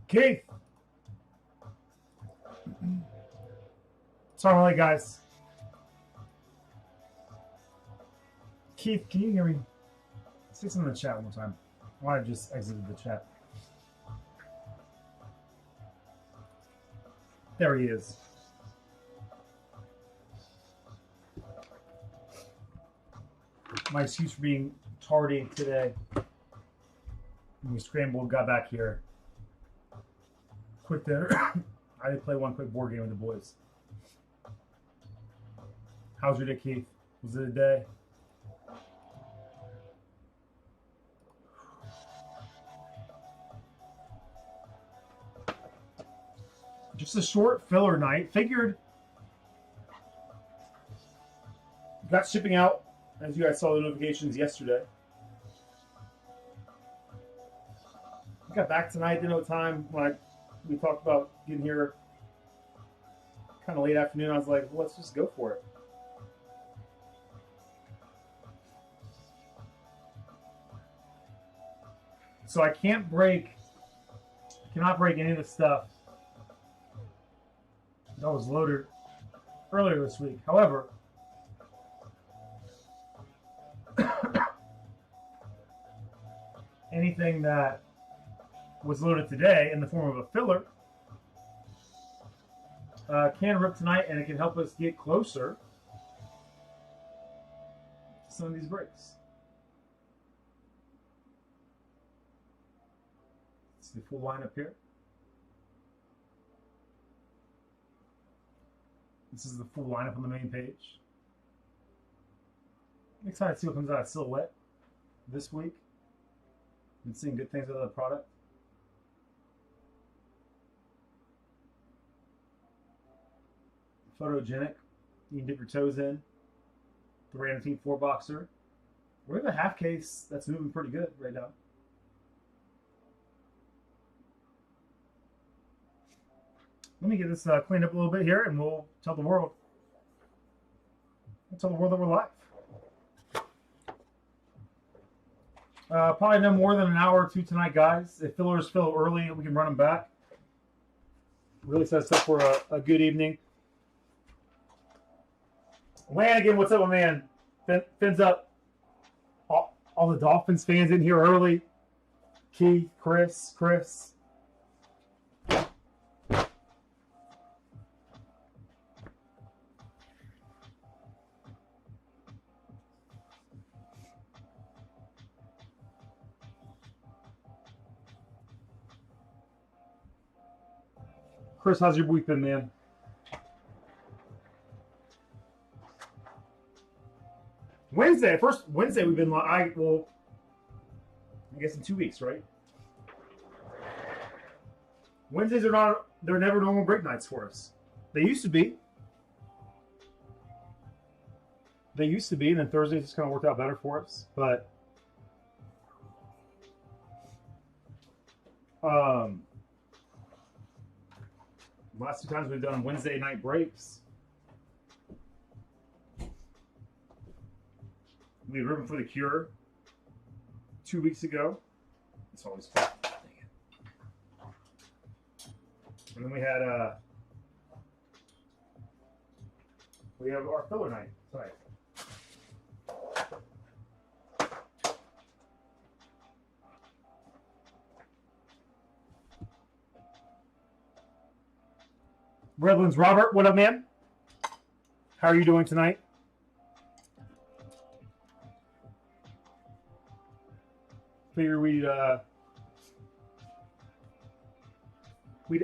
Keith. Sorry, I'm late, guys. Keith, can you hear me? Say something in the chat one more time. Why I just exited the chat. There he is. My excuse for being tardy today. When we scrambled, got back here. Quick dinner. I did play one quick board game with the boys. How's your day, Keith? Was it a day? Just a short filler night. Figured got shipping out, as you guys saw the notifications yesterday. I got back tonight, didn't know time when we talked about getting here kind of late afternoon. I was like, well, let's just go for it. So I cannot break any of the stuff that was loaded earlier this week. However, anything that was loaded today in the form of a filler can rip tonight, and it can help us get closer to some of these breaks. It's the full lineup here. This is the full lineup on the main page. I'm excited to see what comes out of Silhouette this week. Been seeing good things out of the product. Photogenic. You can dip your toes in. The Random Team 4-boxer. We have a half case that's moving pretty good right now. Let me get this cleaned up a little bit here, and we'll tell the world. We'll tell the world that we're live. Probably no more than an hour or two tonight, guys. If fillers fill early, we can run them back. Really sets up for a good evening. Lanigan, what's up, my man? Fins up. All the Dolphins fans in here early. Keith, Chris. Chris, how's your week been, man? First Wednesday we've been I guess in 2 weeks, right? Wednesdays they're never normal break nights for us. They used to be. And then Thursdays just kind of worked out better for us. But last 2 times we've done Wednesday night breaks, we had Ribbon for the Cure 2 weeks ago. It's always fun. And then we have our filler night tonight. Redlands Robert, what up, man? How are you doing tonight? Figure we'd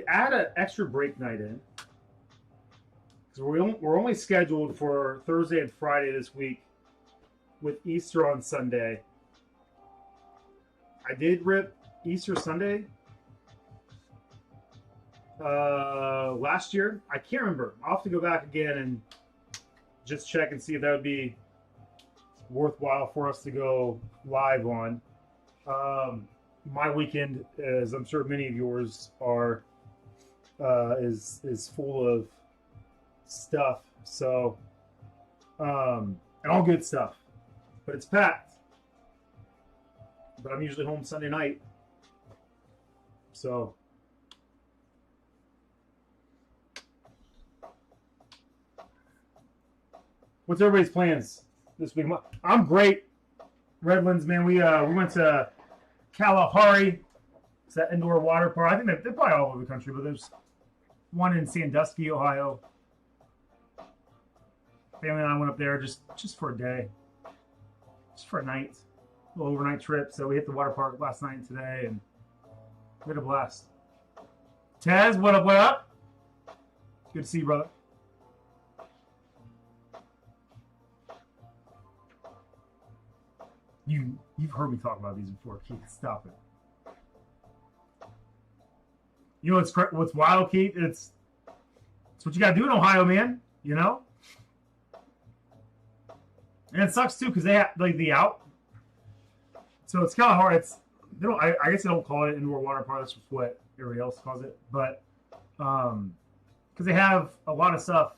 add an extra break night in, because we're only scheduled for Thursday and Friday this week, with Easter on Sunday. I did rip Easter Sunday last year. I can't remember. I'll have to go back again and just check and see if that would be worthwhile for us to go live on. My weekend, as I'm sure many of yours are, is full of stuff. So, and all good stuff, but it's packed. But I'm usually home Sunday night, so What's everybody's plans this week? I'm great. Redlands, man. We went to Kalahari. It's that indoor water park. I think they're probably all over the country, but there's one in Sandusky, Ohio. Family and I went up there just for a day, just for a night, a little overnight trip. So we hit the water park last night and today, and we had a blast. Taz, what up? What up? Good to see you, brother. You've heard me talk about these before, Keith. Stop it. You know what's wild, Keith? It's what you gotta do in Ohio, man. You know. And it sucks too because they have like the out. So it's kind of hard. I guess they don't call it indoor water park. That's just what everybody else calls it. But because they have a lot of stuff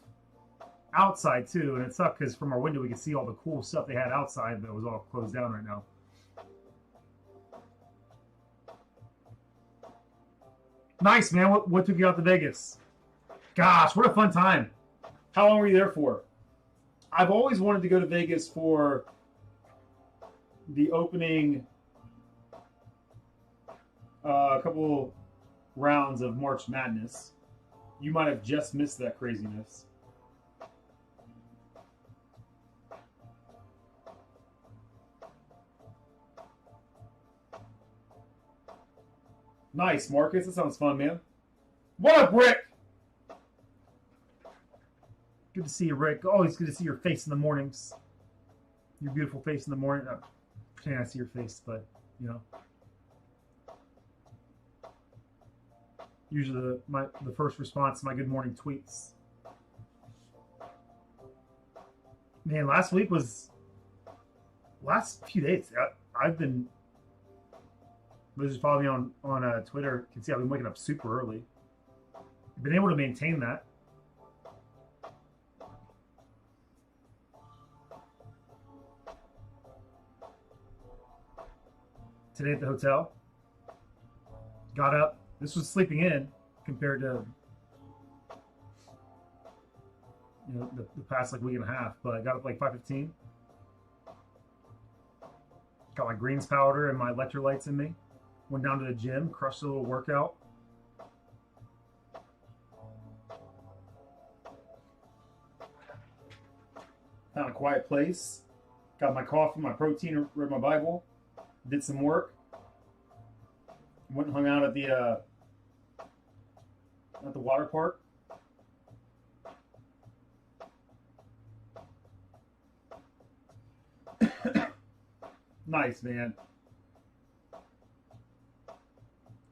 outside too, and it sucked because from our window we could see all the cool stuff they had outside that was all closed down right now. Nice, man. What took you out to Vegas? Gosh, what a fun time. How long were you there for? I've always wanted to go to Vegas for the opening couple rounds of March Madness. You might have just missed that craziness. Nice, Marcus. That sounds fun, man. What up, Rick? Good to see you, Rick. Always good to see your face in the mornings. Your beautiful face in the morning. Can't see your face, but you know. Usually the first response to my good morning tweets. Man, last few days, I've been. Those who follow me on Twitter can see I've been waking up super early. I've been able to maintain that. Today at the hotel. Got up. This was sleeping in compared to the past like week and a half. But I got up like 5:15. Got my greens powder and my electrolytes in me. Went down to the gym, crushed a little workout. Found a quiet place. Got my coffee, my protein, read my Bible. Did some work. Went and hung out at the water park. Nice, man.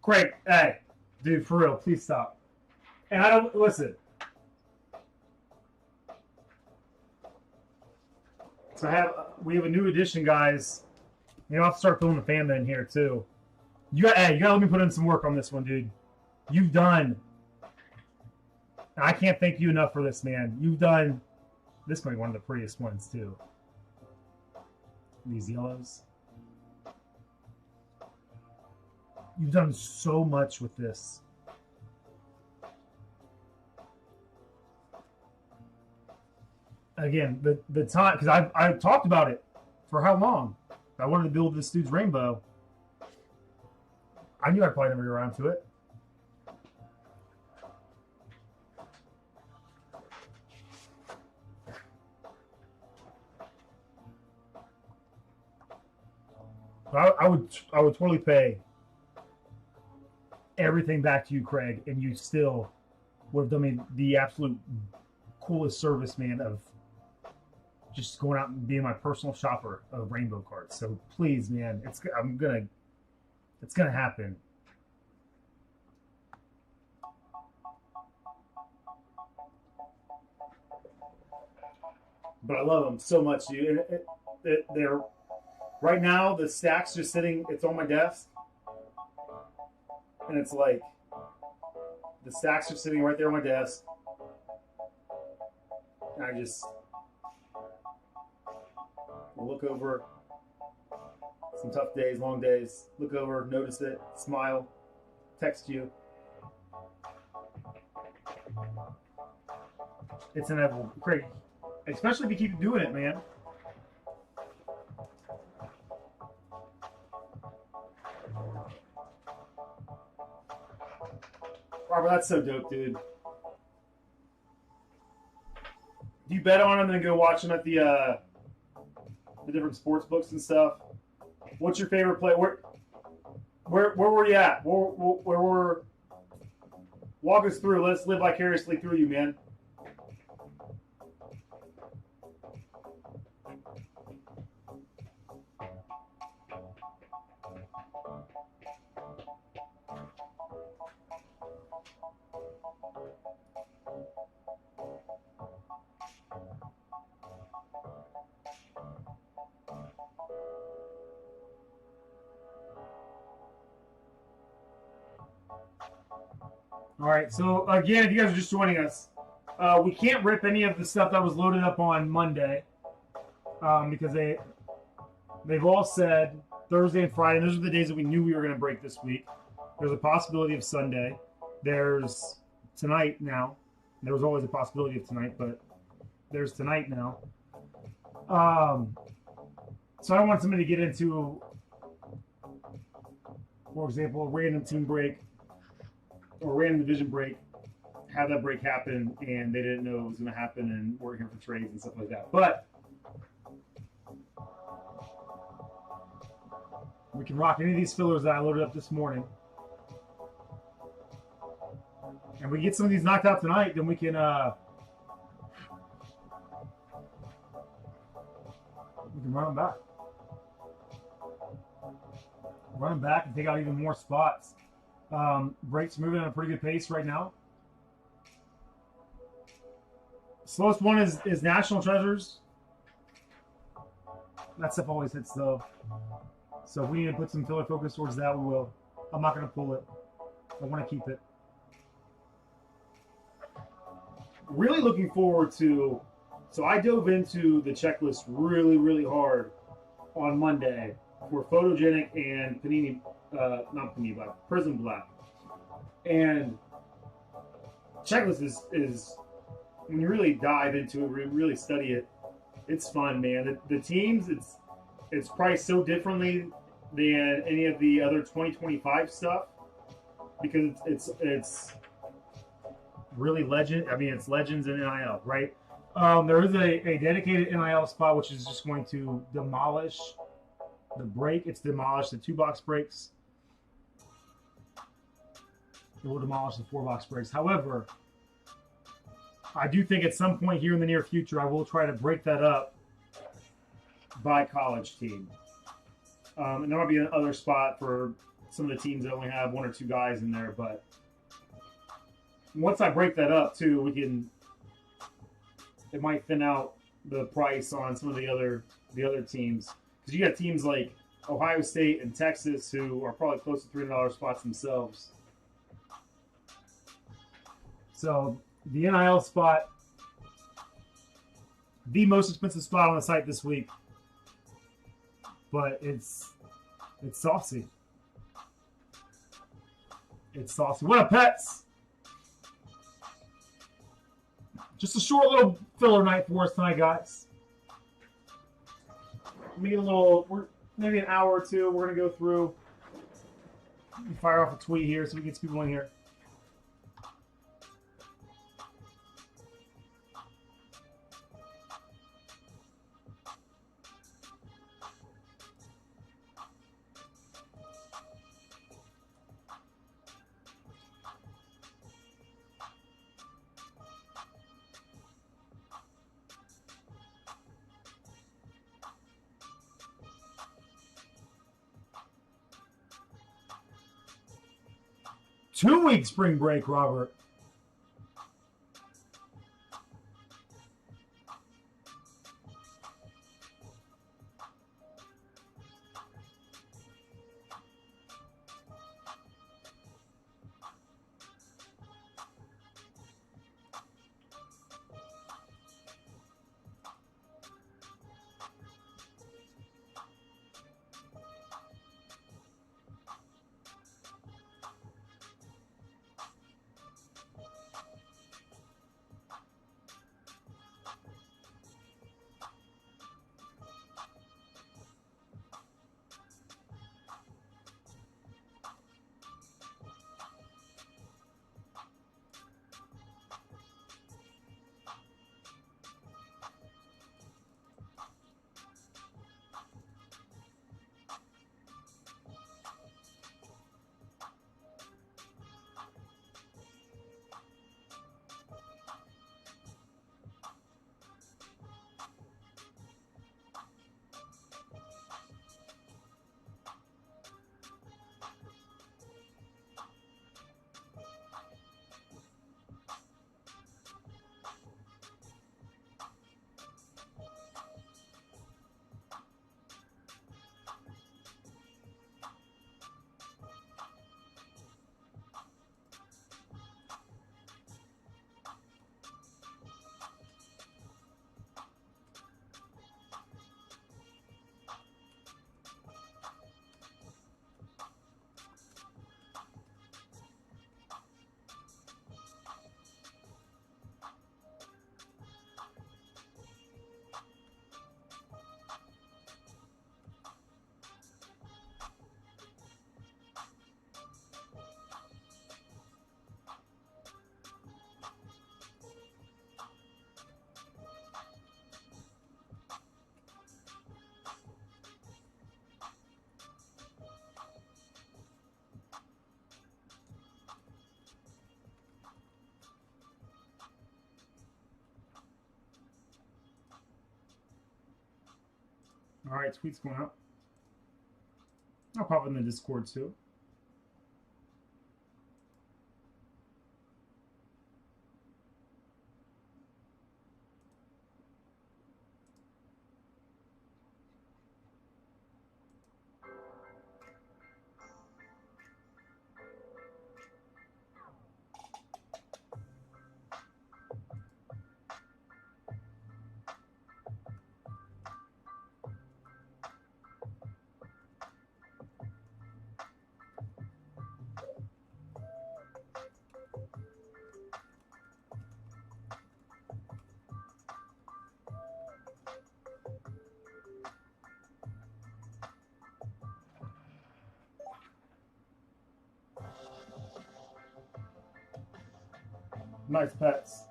Craig, hey, dude, for real, please stop. And I don't listen. So we have a new addition, guys. You know, I'll have to start filling the fan in here too. You gotta let me put in some work on this one, dude. You've done. I can't thank you enough for this, man. You've done. This might be one of the prettiest ones too. These yellows. You've done so much with this. Again, the time, because I've talked about it for how long. I wanted to build this dude's rainbow. I knew I'd probably never get around to it. I would totally pay everything back to you, Craig, and you still would have done me the absolute coolest service, man, of just going out and being my personal shopper of rainbow cards. So please, man, it's gonna happen. But I love them so much, dude. They're right now. The stack's just sitting. It's on my desk, and it's like the stacks are sitting right there on my desk, and I just look over some tough days, long days. Look over, notice it, smile, text you. It's inevitable. Craig, Especially if you keep doing it, man. Robert, that's so dope, dude. Do you bet on them and then go watch them at the different sports books and stuff? What's your favorite play? Where were you at? Where were? Walk us through. Let's live vicariously through you, man. All right, so again, if you guys are just joining us, we can't rip any of the stuff that was loaded up on Monday because they've all said Thursday and Friday. And those are the days that we knew we were going to break this week. There's a possibility of Sunday. There's tonight now. There was always a possibility of tonight, but there's tonight now. So I don't want somebody to get into, for example, a random team break or random division break, have that break happen, and they didn't know it was going to happen, and we're here for trades and stuff like that. But we can rock any of these fillers that I loaded up this morning. And we get some of these knocked out tonight, then we can run them back. Run them back and take out even more spots. Break's moving at a pretty good pace right now. Slowest one is National Treasures. That stuff always hits though. So if we need to put some filler focus towards that, we will. I'm not going to pull it. I want to keep it. Really looking forward to. So I dove into the checklist really, really hard on Monday for Photogenic and Panini, not Panini Black, Prism Black. And checklist is when you really dive into it, really study it, it's fun, man. The teams, it's priced so differently than any of the other 2025 stuff because it's really legend. I mean, it's legends and NIL, right? There is a dedicated NIL spot which is just going to demolish the break. It's demolished the 2-box breaks. It will demolish the 4-box breaks. However, I do think at some point here in the near future, I will try to break that up by college team. And there might be another spot for some of the teams that only have 1 or 2 guys in there. But once I break that up too, it might thin out the price on some of the other teams. Because you got teams like Ohio State and Texas who are probably close to $300 spots themselves. So the NIL spot, the most expensive spot on the site this week, but it's saucy. It's saucy. What up, pets? Just a short little filler night for us tonight, guys. Maybe maybe an hour or two. We're gonna go through. Fire off a tweet here so we can get some people in here. Two-week spring break, Robert. All right, tweets going up. I'll pop in the Discord too. Nice pets.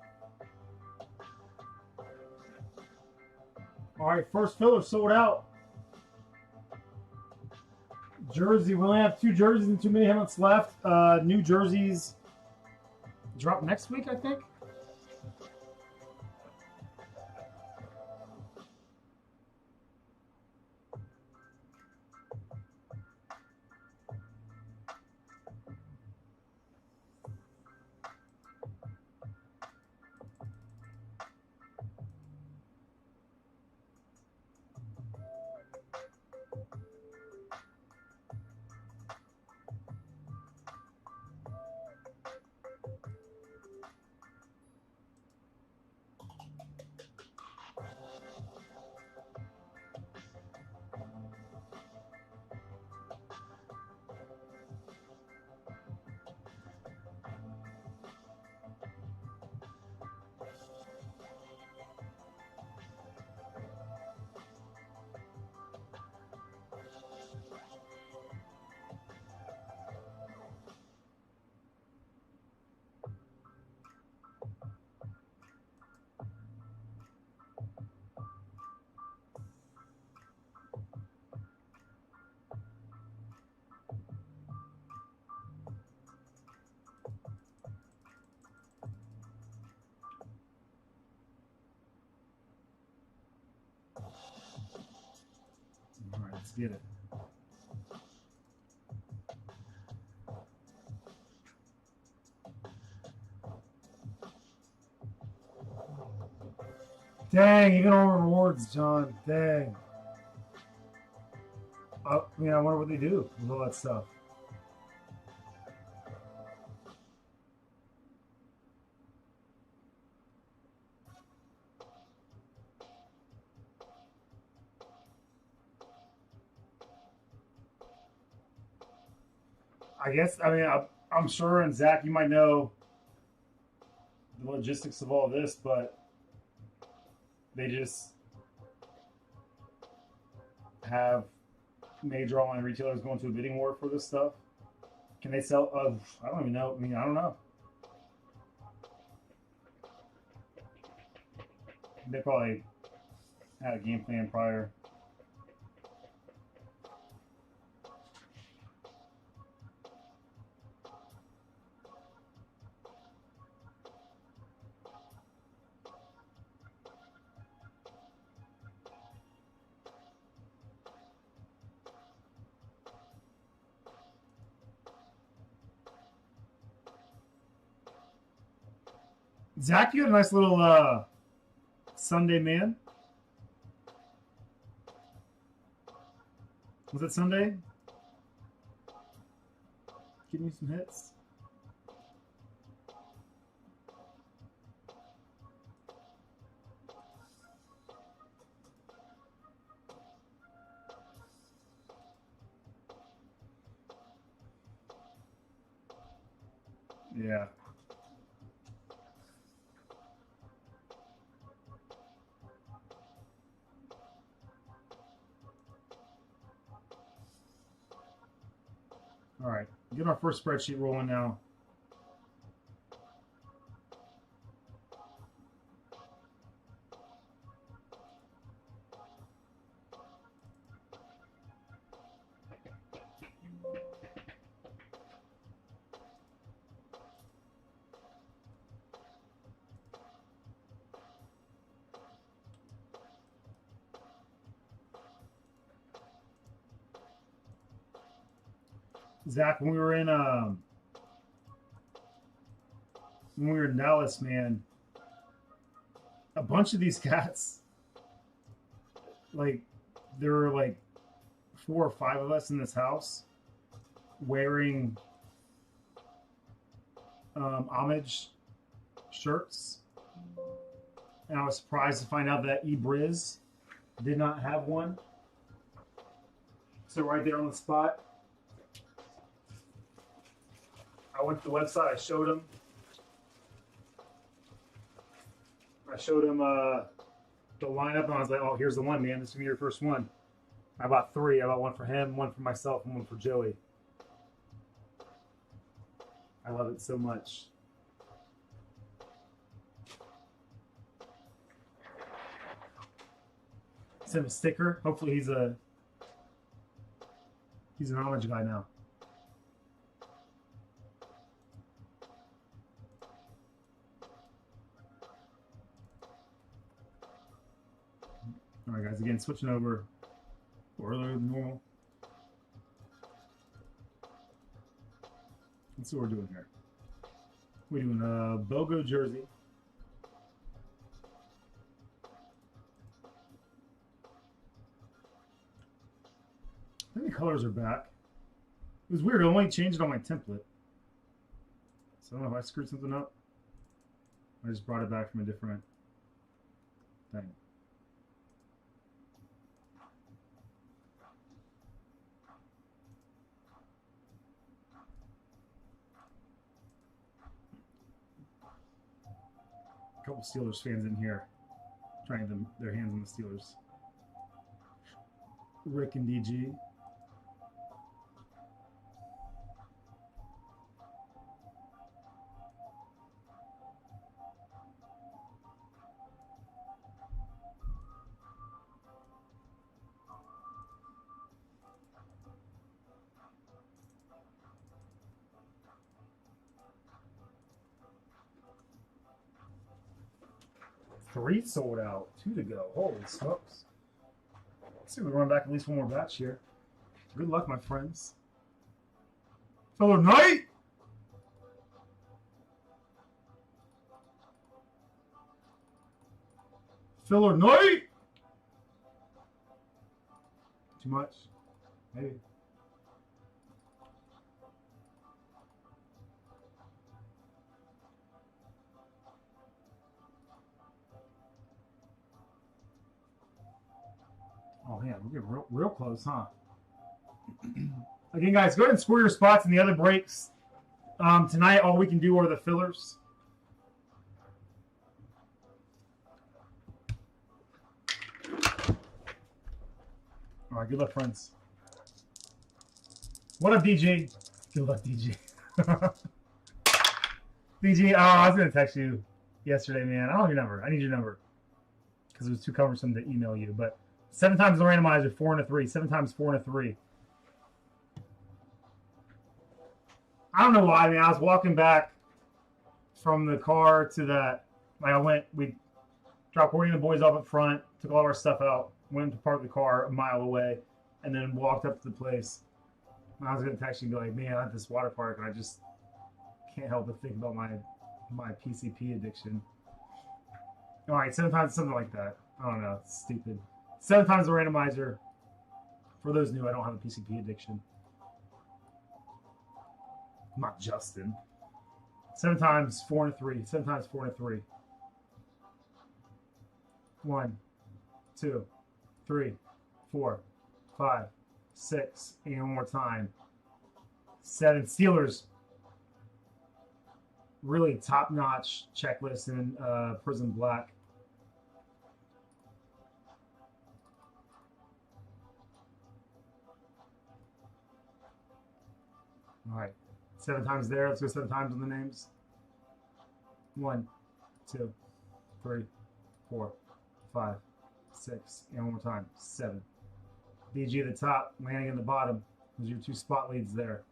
All right, first filler sold out. Jersey, we only have 2 jerseys and 2 mini helmets left. New jerseys drop next week, I think. All right, let's get it. Dang, even on rewards, John. Dang. I mean, I wonder what they do with all that stuff. I guess, I mean, I'm sure, and Zach, you might know the logistics of all this, but they just have major online retailers going to a bidding war for this stuff. Can they sell? I don't even know. I mean, I don't know. They probably had a game plan prior. Zach, you had a nice little Sunday man. Was it Sunday? Give me some hits. Yeah. All right, get our first spreadsheet rolling now. Zach, when we were in Dallas, man, a bunch of these cats, like, there were like 4 or 5 of us in this house wearing homage shirts, and I was surprised to find out that eBriz did not have one. So right there on the spot, I went to the website. I showed him the lineup, and I was like, "Oh, here's the one, man. This is gonna be your first one." I bought 3. I bought one for him, one for myself, and one for Joey. I love it so much. Sent him a sticker. Hopefully he's an homage guy now. All right, guys. Again, switching over earlier than normal. Let's see what we're doing here. We're doing a BOGO jersey. I think the colors are back. It was weird. I only changed it on my template. So I don't know if I screwed something up. I just brought it back from a different thing. A couple Steelers fans in here trying their hands on the Steelers. Rick and DG. Three sold out, 2 to go. Holy smokes. Let's see if we run back at least one more batch here. Good luck, my friends. Filler Knight! Filler Knight! Too much? Maybe. Oh, man, we're getting real close, huh? Again, guys, go ahead and score your spots in the other breaks. Tonight, all we can do are the fillers. All right, good luck, friends. What up, DG? Good luck, DG. DG, I was going to text you yesterday, man. I don't have your number. I need your number because it was too cumbersome to email you. But 7 times the randomizer, 4 and a 3. 7 times 4 and a 3. I don't know why. I mean, I was walking back from the car to that. Like, we dropped Courtney and the boys off up front, took all of our stuff out, went to park the car a mile away, and then walked up to the place. And I was going to text you and be like, man, I'm at this water park, and I just can't help but think about my PCP addiction. All right, 7 times something like that. I don't know. It's stupid. 7 times the randomizer. For those new, I don't have a PCP addiction. I'm not Justin. 7 times 4 and a 3. 7 times 4 and a 3. 1, 2, 3, 4, 5, 6, and one more time. 7. Steelers. Really top-notch checklist in Prism Black. All right. 7 times there. Let's go 7 times on the names. 1, 2, 3, 4, 5, 6, and one more time. 7. DG at the top, landing in the bottom. Those are your 2 spot leads there.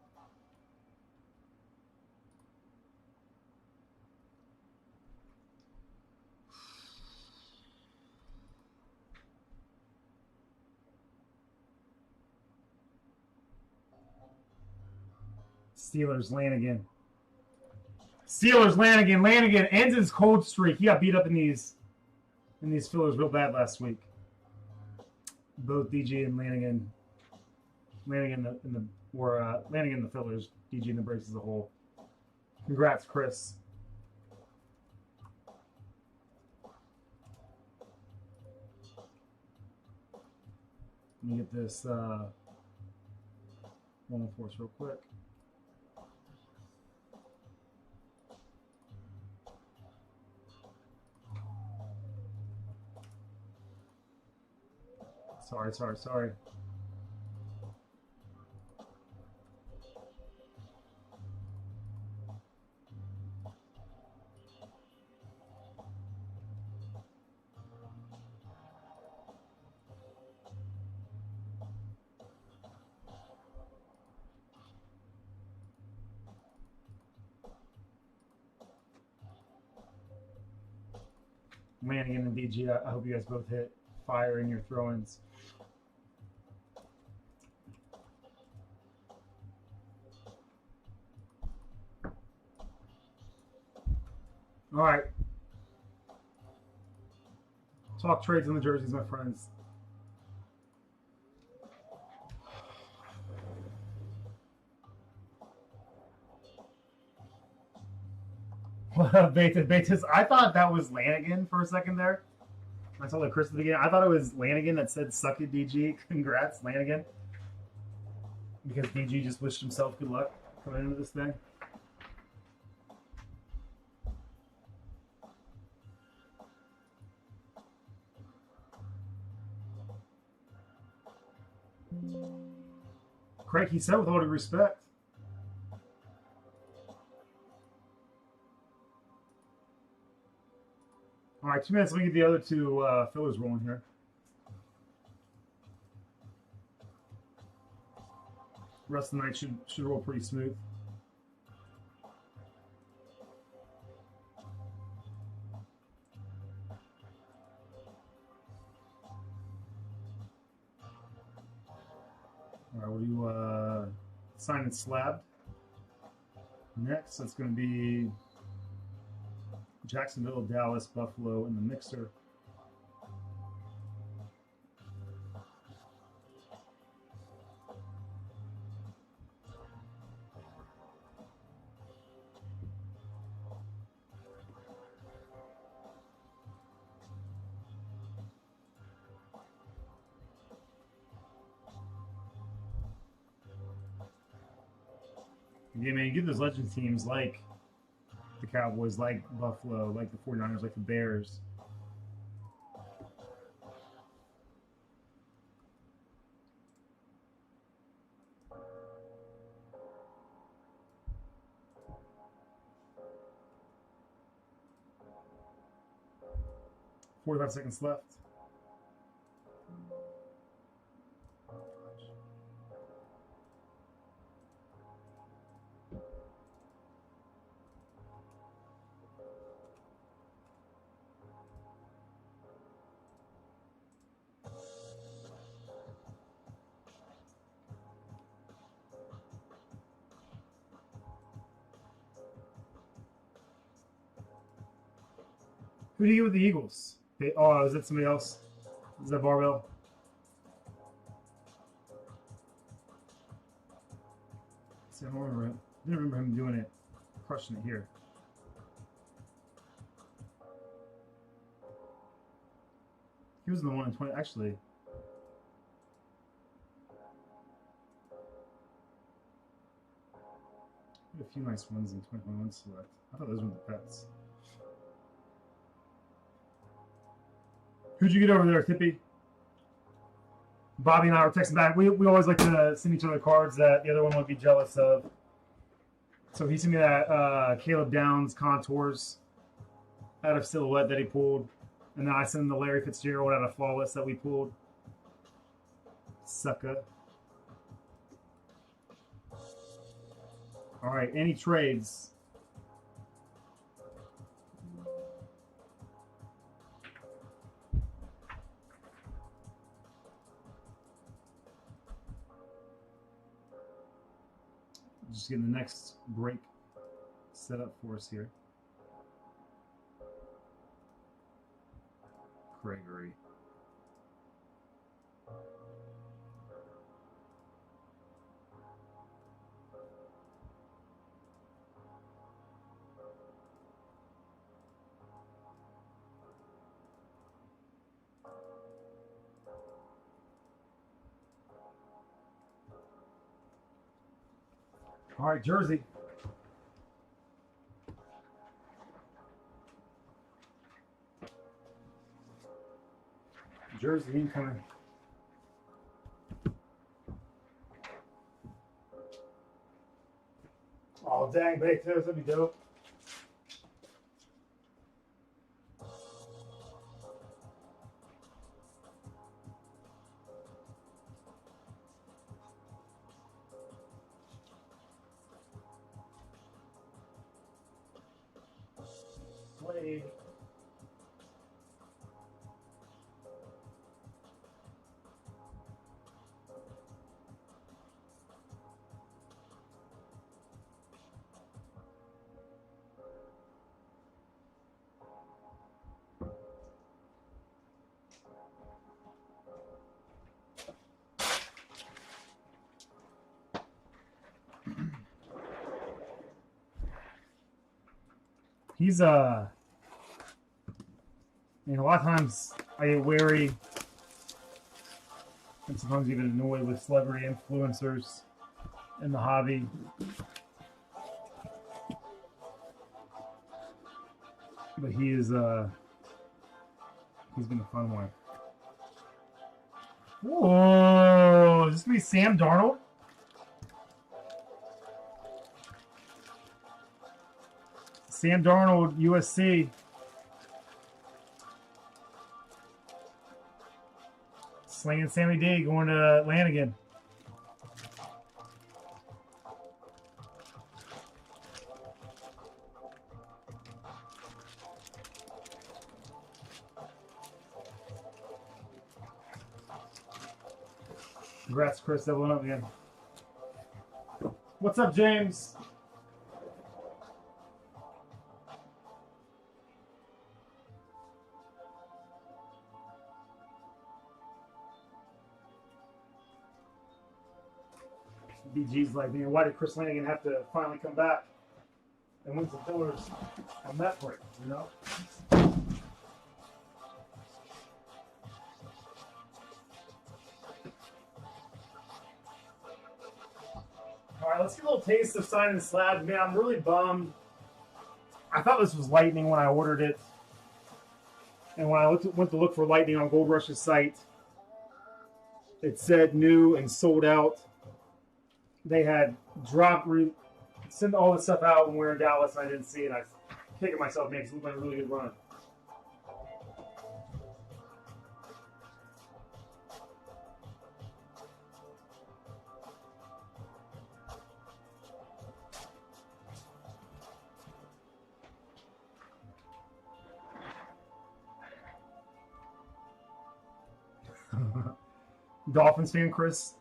Steelers, Lanigan. Steelers, Lanigan. Lanigan ends his cold streak. He got beat up in these fillers real bad last week. Both DG and Lanigan. Lanigan Lanigan in the fillers. DG in the breaks as a whole. Congrats, Chris. Let me get this one force real quick. Sorry. Lanigan and DG, I hope you guys both hit fire in your throw-ins. All right. Talk trades on the jerseys, my friends. What up, Betas? I thought that was Lanigan for a second there. I saw the Chris at the beginning. I thought it was Lanigan that said "suck it, DG." Congrats, Lanigan. Because DG just wished himself good luck coming into this thing. Craig, he said with all due respect. All right, 2 minutes. Let me get the other two fillers rolling here. The rest of the night should roll pretty smooth. All right, we'll do sign and slab. Next, that's going to be Jacksonville, Dallas, Buffalo, and the mixer. Yeah, man, you get those legend teams like the Cowboys, like Buffalo, like the 49ers, like the Bears. "45 seconds left. Who do you get with the Eagles? Oh, is that somebody else? Is that Barbell? See, I don't remember him. I didn't remember him doing it, crushing it here. He was in the 1 in 20. Actually, a few nice ones in 21 select. I thought those were the pets. Who'd you get over there, Tippy? Bobby and I were texting back. We always like to send each other cards that the other one would be jealous of. So he sent me that Caleb Downs contours out of Silhouette that he pulled. And then I sent him the Larry Fitzgerald out of Flawless that we pulled. Sucker. All right, any trades? Just getting the next break set up for us here. Gregory. All right, Jersey. Jersey incoming. Oh, dang, baked toast, that'd be dope. Play. He's I mean, a lot of times I get wary and sometimes even annoyed with celebrity influencers in the hobby. But he's been a fun one. Whoa, is this gonna be Sam Darnold? Sam Darnold, USC. Slinging Sammy D going to Lanigan. Congrats, Chris, doubling up again. What's up, James? BG's like, man, why did Chris Lanigan have to finally come back and win some pillars on that point, you know? All right, let's get a little taste of Signing Slab. Man, I'm really bummed. I thought this was Lightning when I ordered it. And when I went to look for Lightning on Gold Rush's site, it said new and sold out. They had sent all this stuff out when we were in Dallas, and I didn't see it. I was kicking myself, man, because it looked like a really good run. Dolphins fan, Chris.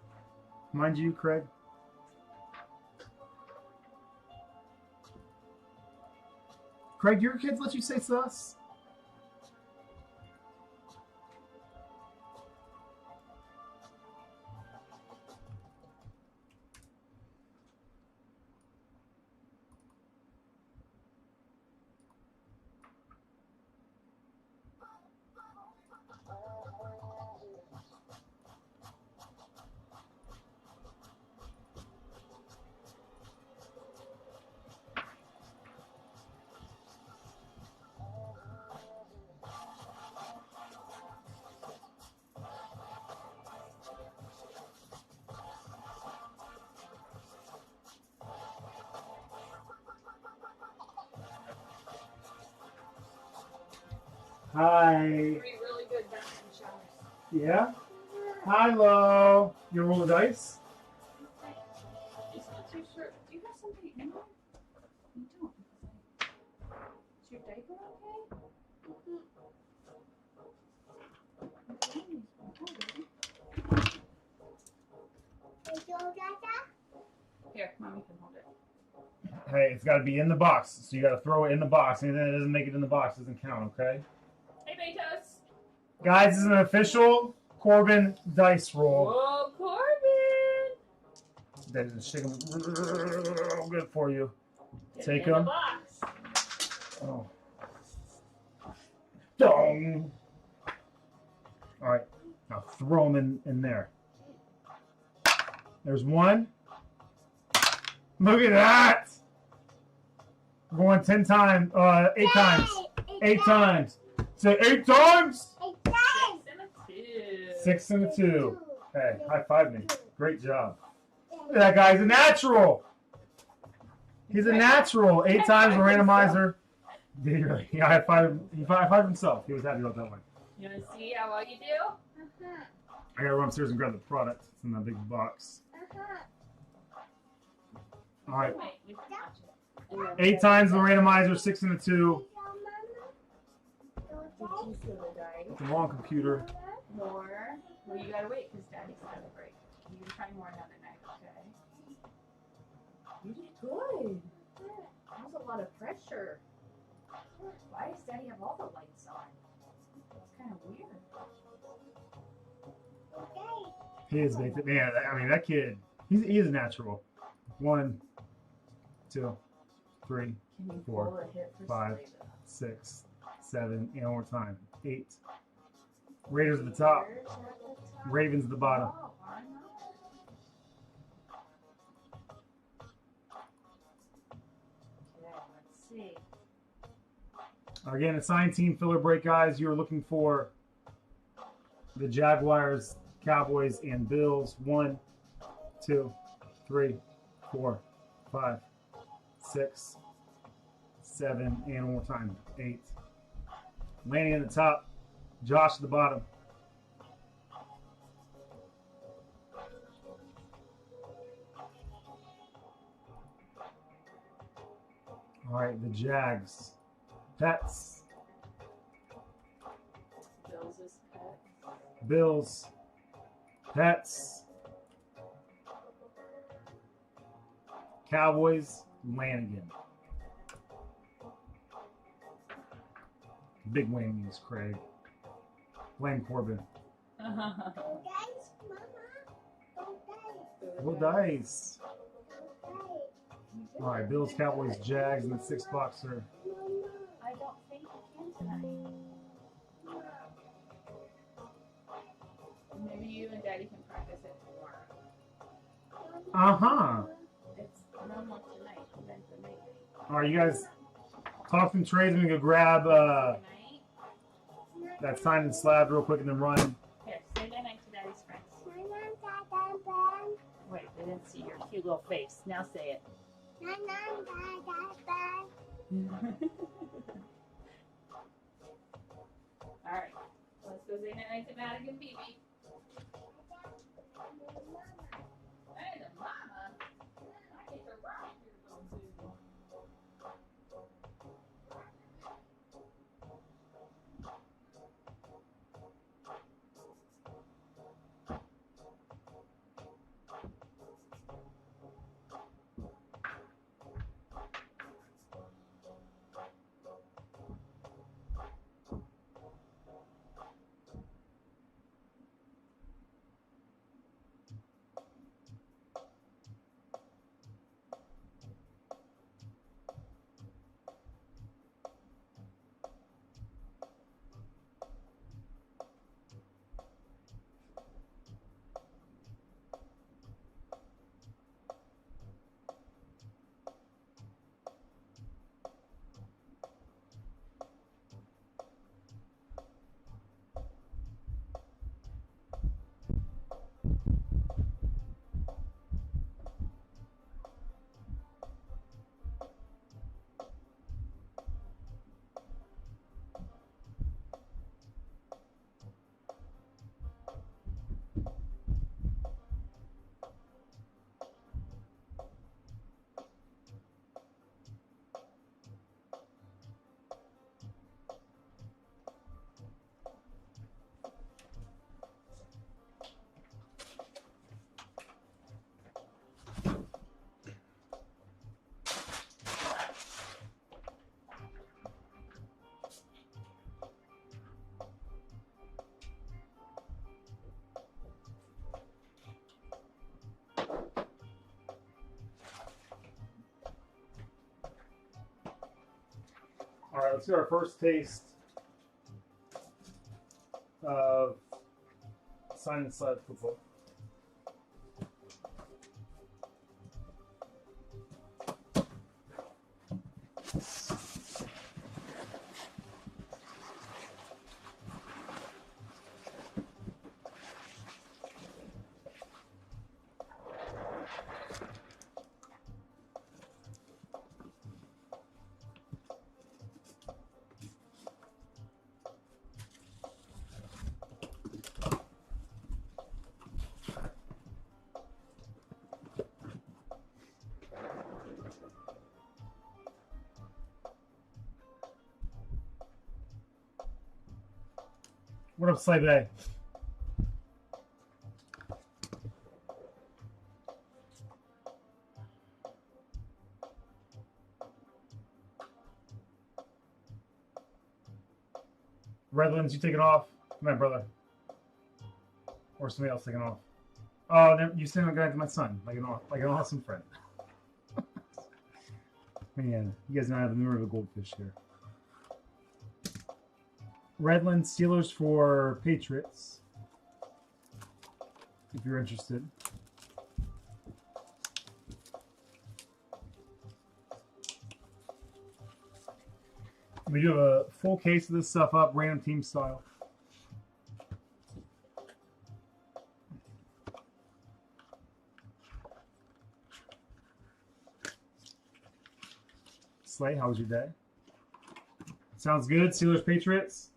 Mind you, Craig. Craig, your kids let you say sus? Hi. Really good bathroom showers. Yeah? Hi, Lo. You roll the dice? It's not too sure. Do you have something in there? You don't. Is your diaper okay? Here, mommy can hold it. Hey, it's got to be in the box. So you got to throw it in the box. Anything that doesn't make it in the box doesn't count, okay? Hey, Betos. Guys, this is an official Corbin dice roll. Whoa, Corbin. That is shaking real good for you. Get Take it in the 'em. box. Oh. Dong. All right. Now throw them in there. There's one. Look at that. We're going 10 times. 8 times. 8 times. Say 8 times. 6 and a 2. Hey, high five me. Great job. Look at that guy. He's a natural. He's a natural. 8 times a randomizer. Did he really? Yeah, he high fived himself. He was happy about that one. You want to see how well you do? I gotta run upstairs and grab the product. It's in that big box. All right. Wait, we can watch it. 8 times the randomizer. 6 and a 2. Did you see the die? The wrong computer. More. Well, you gotta wait because Daddy's got a break. You can try more another night, okay? You did good. That was a lot of pressure. Why does Daddy have all the lights on? It's kind of weird. He is big. Man, I mean, that kid, he is a natural. 1, 2, 3, Can you 4, pull a hit for 5, somebody, though? 6, 7, and one more time. 8. Raiders at the top. Raiders at the top. Ravens at the bottom. Oh, why not? Okay, let's see. Again, assigned team filler break, guys. You're looking for the Jaguars, Cowboys, and Bills. 1, 2, 3, 4, 5, 6, 7, and one more time. 8. Landing at the top. Josh at the bottom. All right, the Jags. Pets. Bills is pet. Bills. Pets. Cowboys. Lanigan. Big wings, Craig. Blame Corbin. Roll dice. All right, Bills, Cowboys, Jags, and the 6 boxer. I don't think you can tonight. Maybe you and Daddy can practice it tomorrow. It's no more tonight. Then the night. All right, you guys talk some trades. I'm gonna go grab Tonight. that sign and slab real quick and then run. Here, say that night to Daddy's friends. Wait, they didn't see your cute little face. Now say it. Alright, let's go say night to Madigan BB. Hey, the mama. I get to rock your little dude. All right, let's get our first taste of Sign and Slide football. What up, Slide Bay? Redlands, you taking off? Come on, brother. Or somebody else taking off. Oh, you sent a guy to my son, like an awesome friend. Man, you guys know I have the memory of a goldfish here. Redlands, Steelers for Patriots. If you're interested. We do have a full case of this stuff up, random team style. Slay, how was your day? Sounds good. Steelers, Patriots.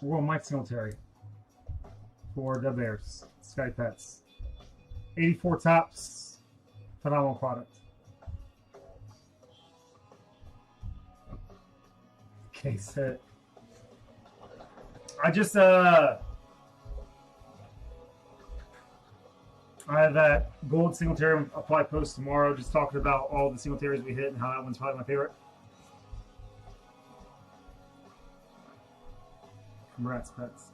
We're going Mike Singletary for the Bears. Sky Pets. 84 tops. Phenomenal product. Case hit. I just I have that gold Singletary apply post tomorrow, just talking about all the Singletaries we hit and how that one's probably my favorite. Congrats, Pets.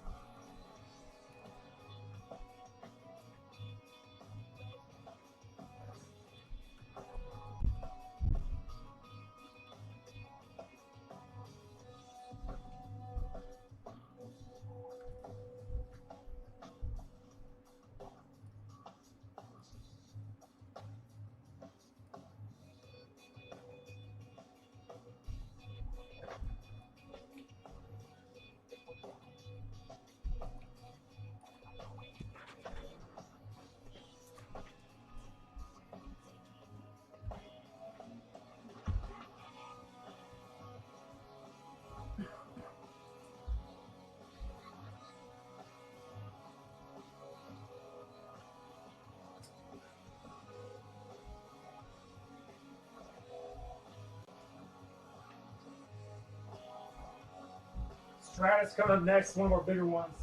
Stratus coming up next, one of our bigger ones.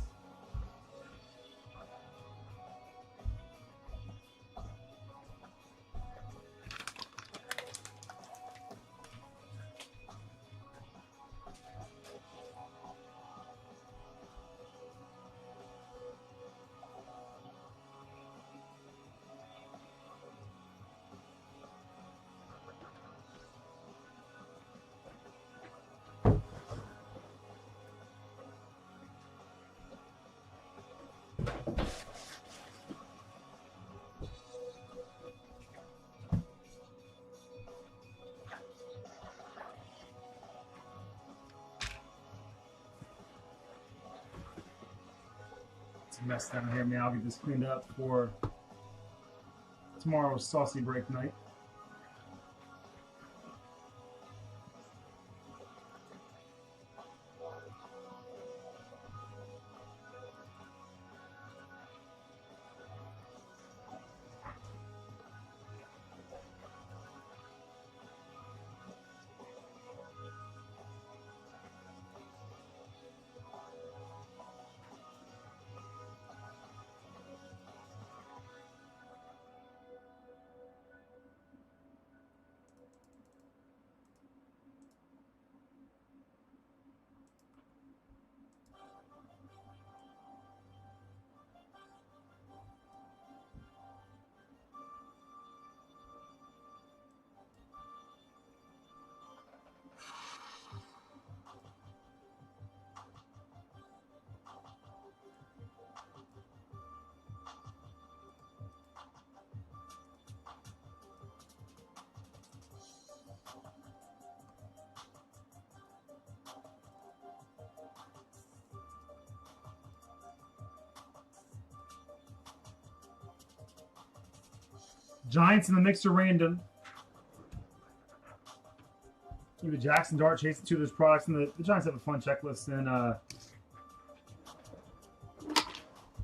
It's a mess down here, man. I'll get this cleaned up for tomorrow's saucy break night. Giants in the mixer random. Either Jackson Dart chasing two of those products, and the Giants have a fun checklist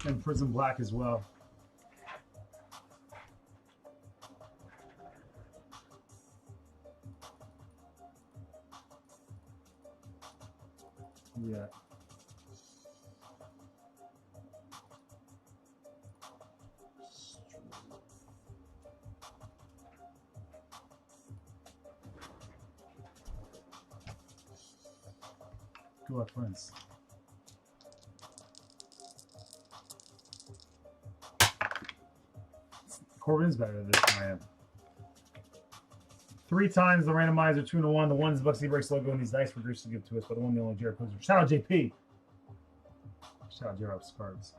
and Prism Black as well. Yeah. Good luck, friends. Corbin's better than this than I am. 3 times the randomizer, 2-1. The one's Bucksy Breaks logo and these nice producers to give to us, but the one the only Jared Poser. Shout out JP. Shout out Jared cards.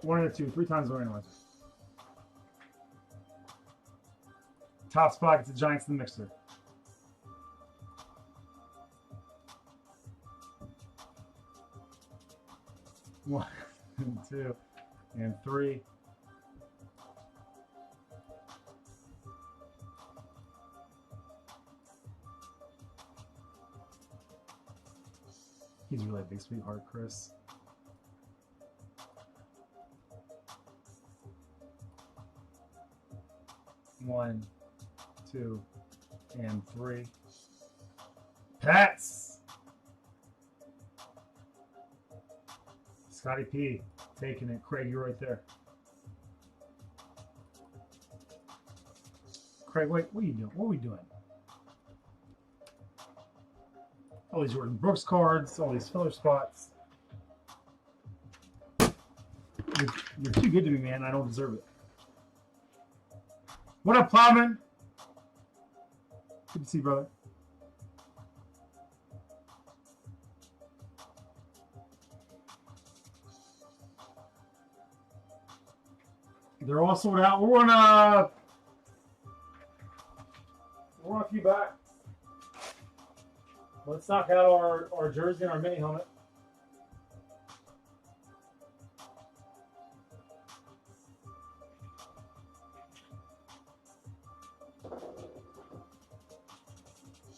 1 and 2, 3 times the randomizer. Top spot gets the Giants in the mixer. 1, 2, and 3. He's really a big sweetheart, Chris. One, 2, and 3. Pats. Scotty P taking it. Craig, you're right there. Craig, wait, what are you doing? What are we doing? All these Jordan Brooks cards, all these filler spots. You're too good to me, man. I don't deserve it. What up, Plowman? Good to see you, brother. They're all sold out. We're on a few back. Let's knock out our jersey and our mini helmet.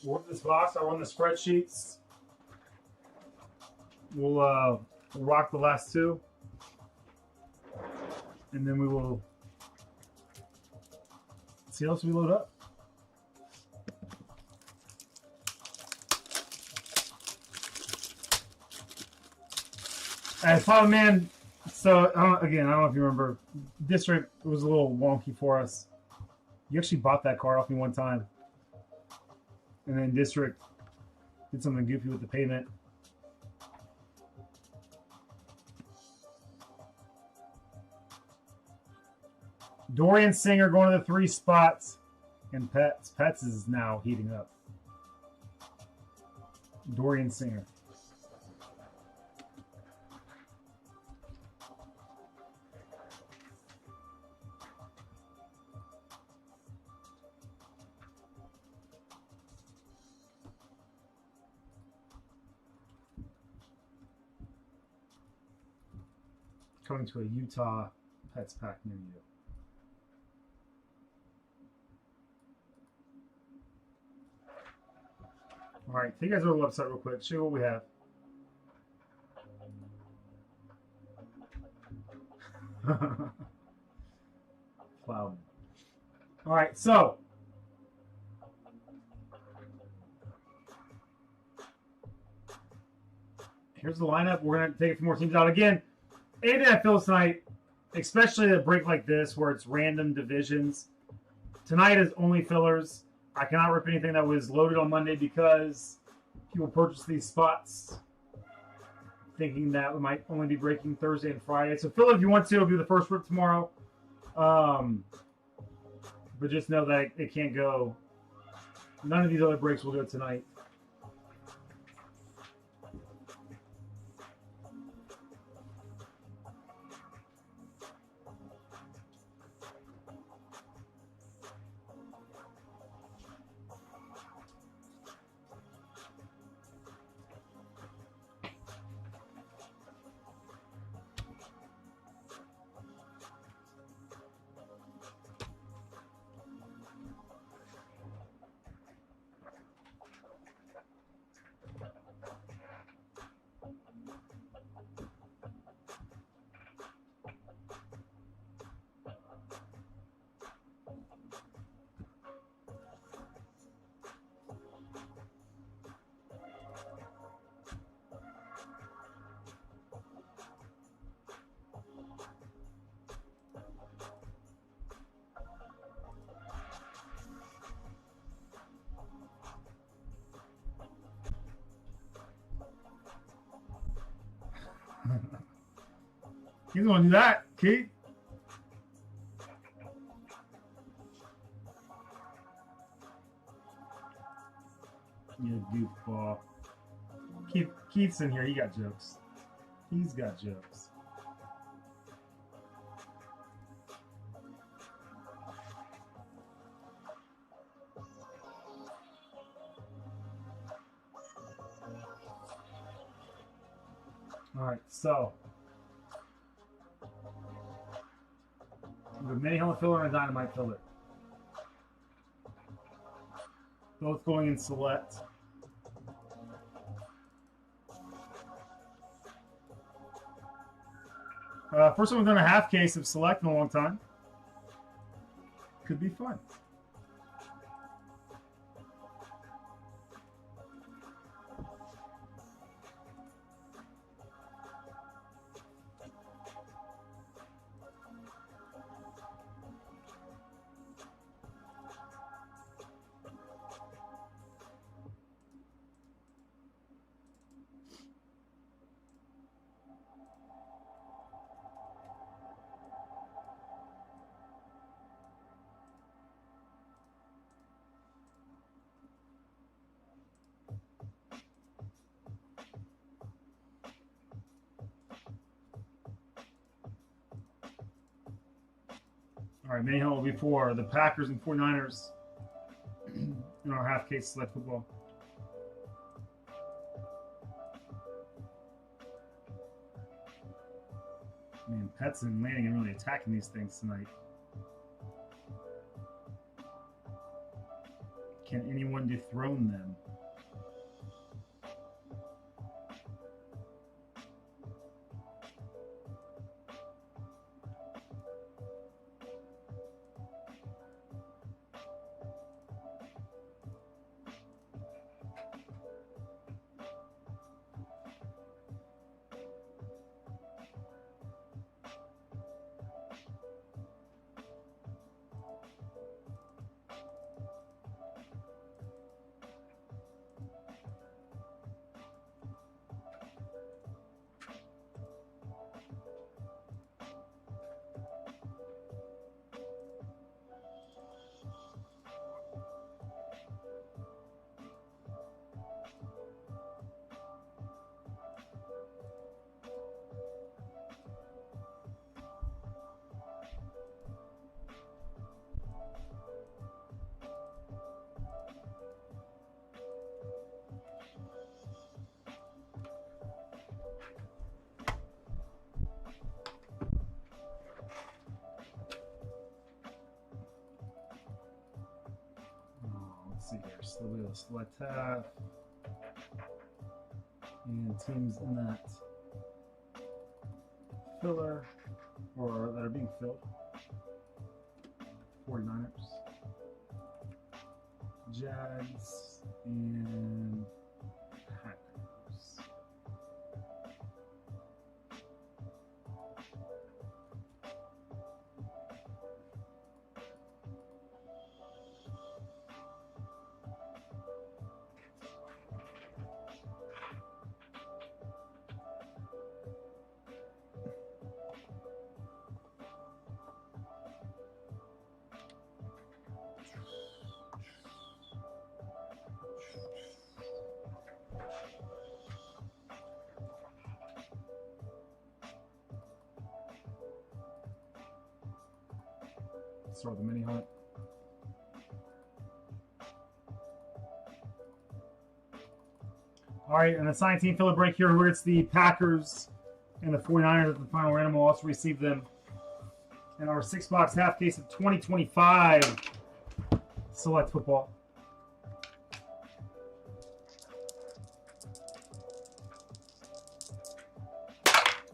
We'll run this box. I'll run the spreadsheets. We'll rock the last 2. And then we will see what else we load up. As Father Man, so again, I don't know if you remember, District was a little wonky for us. You actually bought that car off me one time. And then District did something goofy with the payment. Dorian Singer going to the 3 spots. And Pets is now heating up. Dorian Singer. Coming to a Utah Pets pack near you. All right, take you guys over to the website real quick. Show you what we have. Wow. All right, so here's the lineup. We're going to take a few more teams out. Again, anything that fills tonight, especially a break like this where it's random divisions, tonight is only fillers. I cannot rip anything that was loaded on Monday because people purchase these spots thinking that we might only be breaking Thursday and Friday. So fill it if you want to. It'll be the first rip tomorrow. But just know that it can't go. None of these other breaks will go tonight. You don't want to do that, Keith. You goofball. Keith's in here. He got jokes. He's got jokes. All right, so the mini helmet filler and a dynamite filler. Both going in select. First time we've done a half case of select in a long time. Could be fun. All right, mini helmet will be for the Packers and 49ers in our half case select football. Man, Pets and Lanning are really attacking these things tonight. Can anyone dethrone them? Let's see here. So we'll select half and teams in that filler or that are being filled. 49ers, Jags, and Packers. Start the mini hunt. All right, and the assigned team filler break here. Where it's the Packers and the 49ers at the final random. We'll also receive them in our 6-box half case of 2025 select football.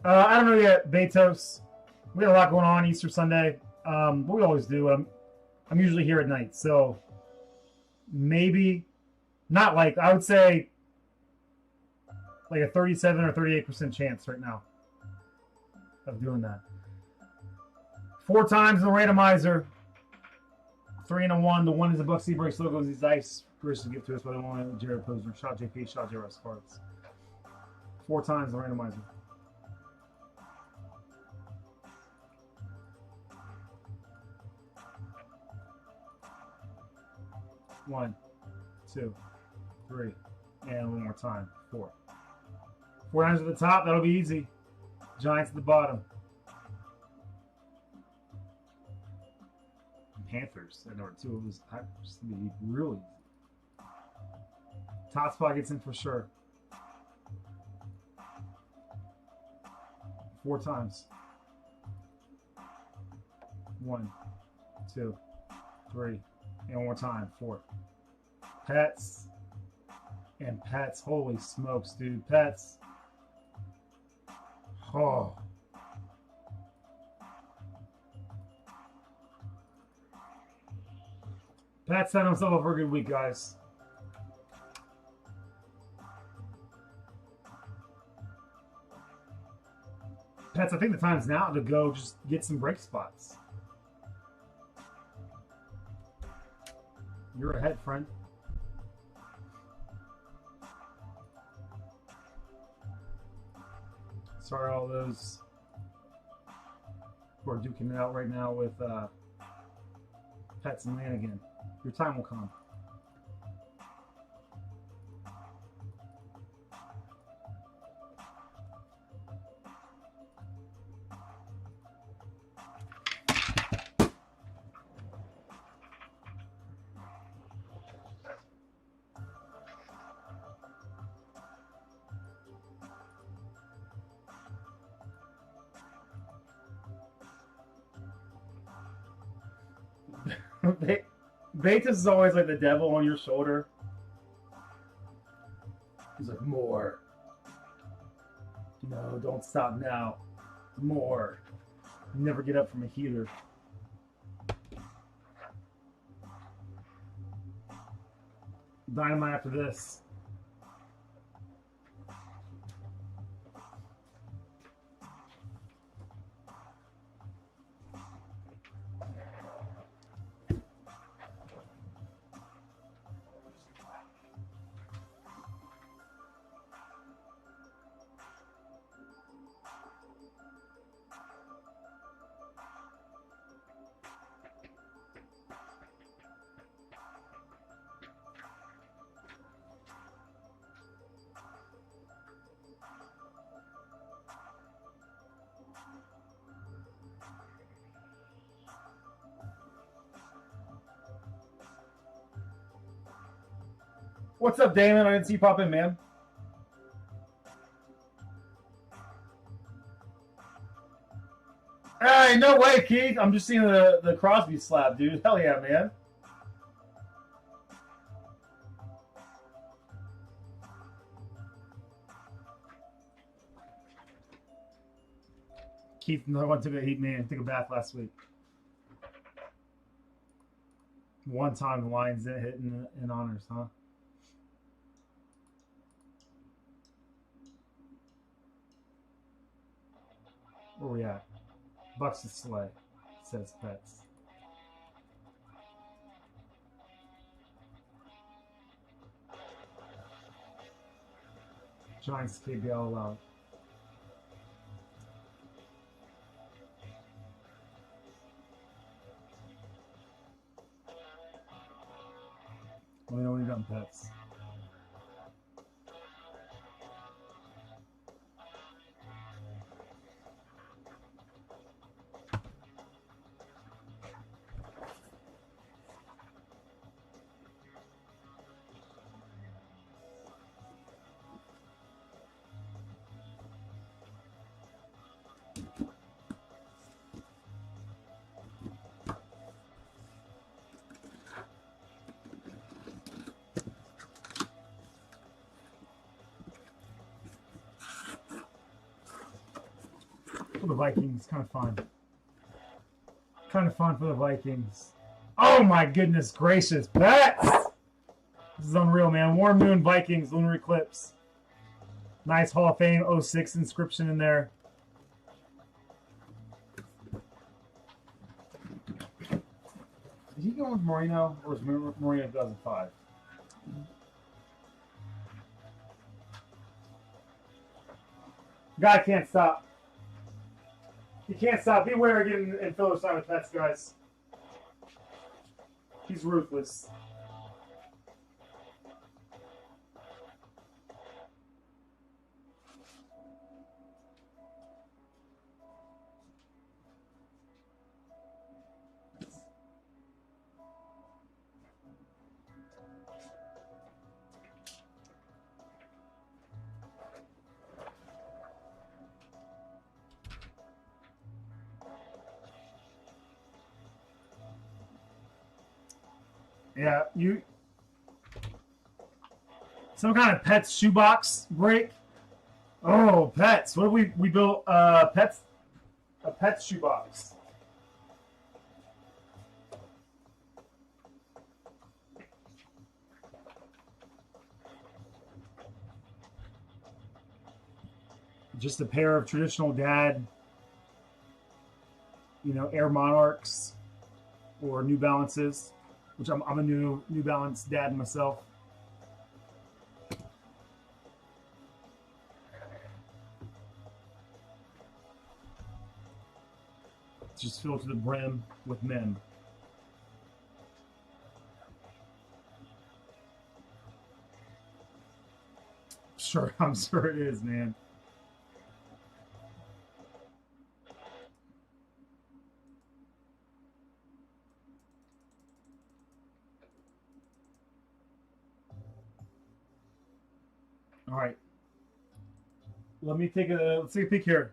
I don't know yet, Betos. We had a lot going on Easter Sunday. But we always do. I'm usually here at night, so maybe not like I would say like a 37 or 38% chance right now of doing that. 4 times in the randomizer, 3 and a 1. The 1 is the Buck Seabreaks logo. These dice first to get to us, but I want Jared Posner, shot JP, shot JR Sparks. 4 times the randomizer. 1, 2, 3, and one more time. 4. 4 times at the top. That'll be easy. Giants at the bottom. Panthers at number 2. It was just be really easy. Top spot gets in for sure. 4 times. 1, 2, 3, and one more time. 4. Pets and pets. Holy smokes, dude. Pets. Oh. Pat set himself up for a good week, guys. Pets, I think the time's now to go just get some break spots. You're ahead, friend. Sorry, all those who are duking it out right now with Pets and Lanigan. Your time will come. Vetus is always like the devil on your shoulder. He's like, more. No, don't stop now. More. Never get up from a healer. Dynamite after this. What's up, Damon? I didn't see you pop in, man. Hey, no way, Keith. I'm just seeing the Crosby slab, dude. Hell yeah, man. Keith, another one took a bath last week. One time the Lions didn't hit in honors, huh? Where we at? Bucks to Slay, says Pets. Giants KBL allowed. Let me know when you're done, Pets. For the Vikings, kind of fun. Kind of fun for the Vikings. Oh my goodness gracious, Pets! This is unreal, man. Warm Moon Vikings, Lunar Eclipse. Nice Hall of Fame 06 inscription in there. Is he going with Marino, or is Marino 2005? Guy can't stop. He can't stop. Beware getting in filler side with Pets, guys. He's ruthless. Yeah, you. Some kind of Pets shoebox break. Oh, Pets. What did we built? Pets. A Pets shoebox. Just a pair of traditional dad, Air Monarchs or New Balances, which I'm a New Balance dad myself. It's just filled to the brim with men. Sure, I'm sure it is, man. All right. Let's take a peek here.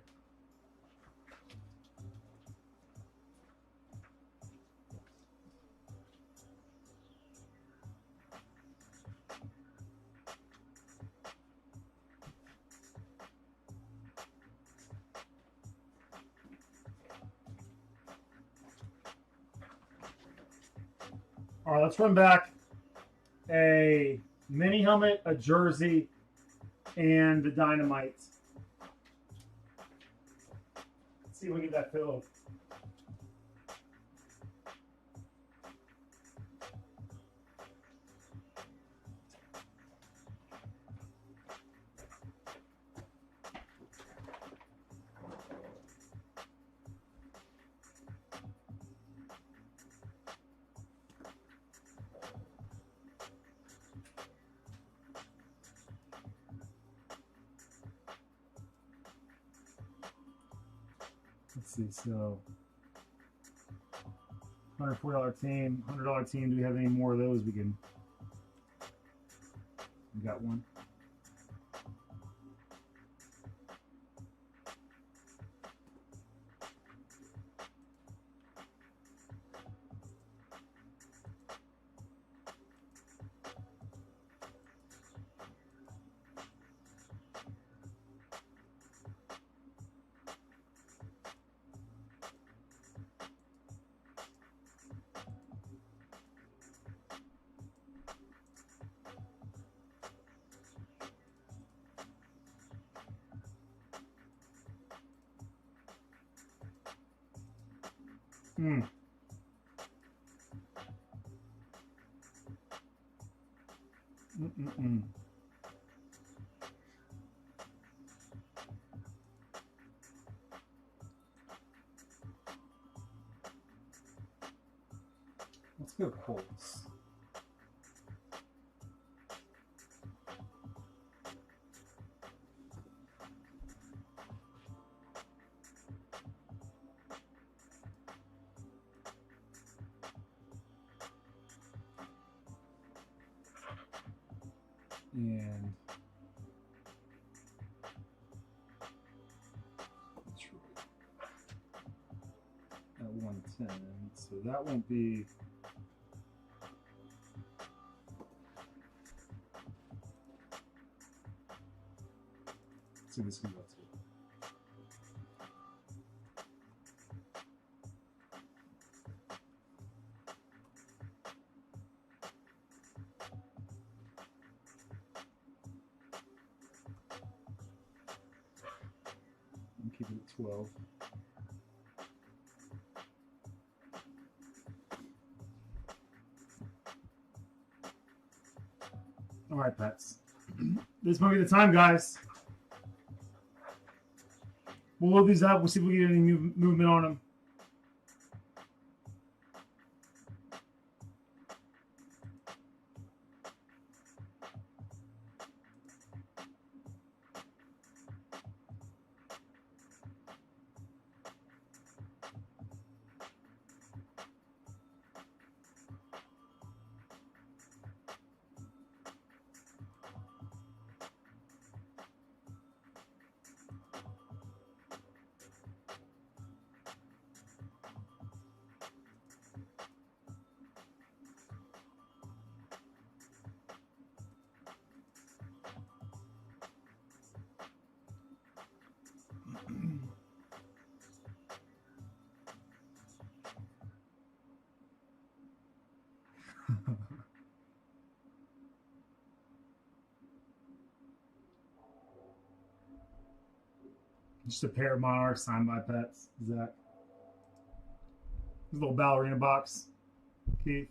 All right, let's run back a mini helmet, a jersey, and the dynamite. Let's see if we get that filled. Let's see, so $140 team, $100 team. Do we have any more of those we got one. Hmm. Mm-mm-mm. Let's go Colts. And Detroit at 110. So that won't be. Let's see this can go to. Keep it at 12. All right, Pets. This might be the time, guys. We'll load these up. We'll see if we get any movement on them. Just a pair of Monarchs signed by Pets. Zach. This little ballerina box, Keith.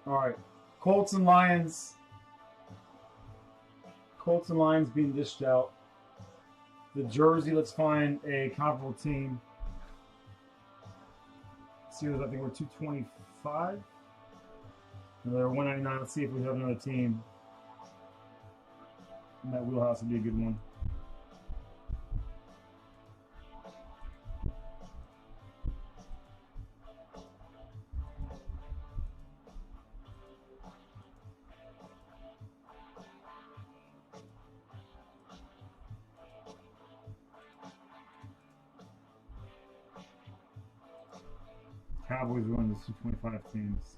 All right, Colts and Lions. Colts and Lions being dished out. The jersey, let's find a comparable team. Series, I think we're 225. No, they're 199. Let's see if we have another team. And that wheelhouse would be a good one. Cowboys won the 225 teams.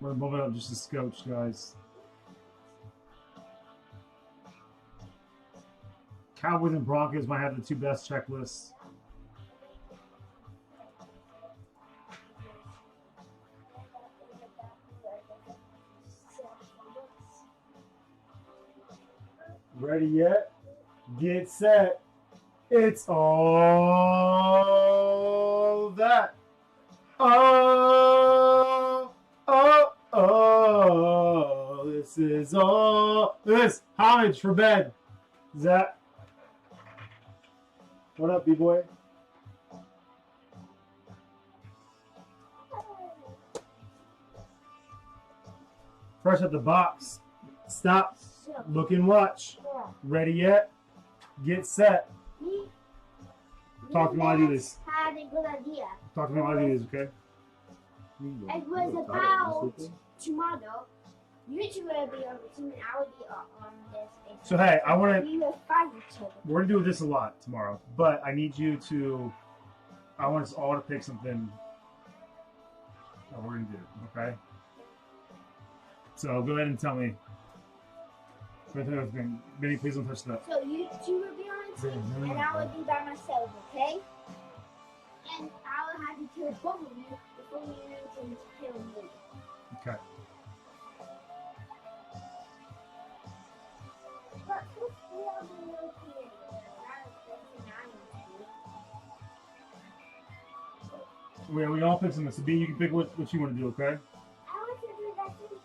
We're moving up just a scotch, guys. Cowboys and Broncos might have the two best checklists. Ready yet? Get set. It's all that. Oh, oh, oh. This is all this homage for bed. Zach. What up, B-boy? Fresh at the box. Stop. Look and watch. Ready yet? Get set. Talk to me while I do this. Had a good idea. Talk to me while I do this, okay? It was about tomorrow. You two will be on the team and I will be on this. So hey, I want to. We will fight each other. We're gonna do this a lot tomorrow, but I need you to. I want us all to pick something that we're gonna do, okay? So go ahead and tell me. Benny, please don't touch that. So you two will be on a team and I will be by myself, okay? And I will have to kill both of you before you can kill me. Okay. But if we are the European, We all pick something. So B, you can pick what you want to do, okay? I want to do that too,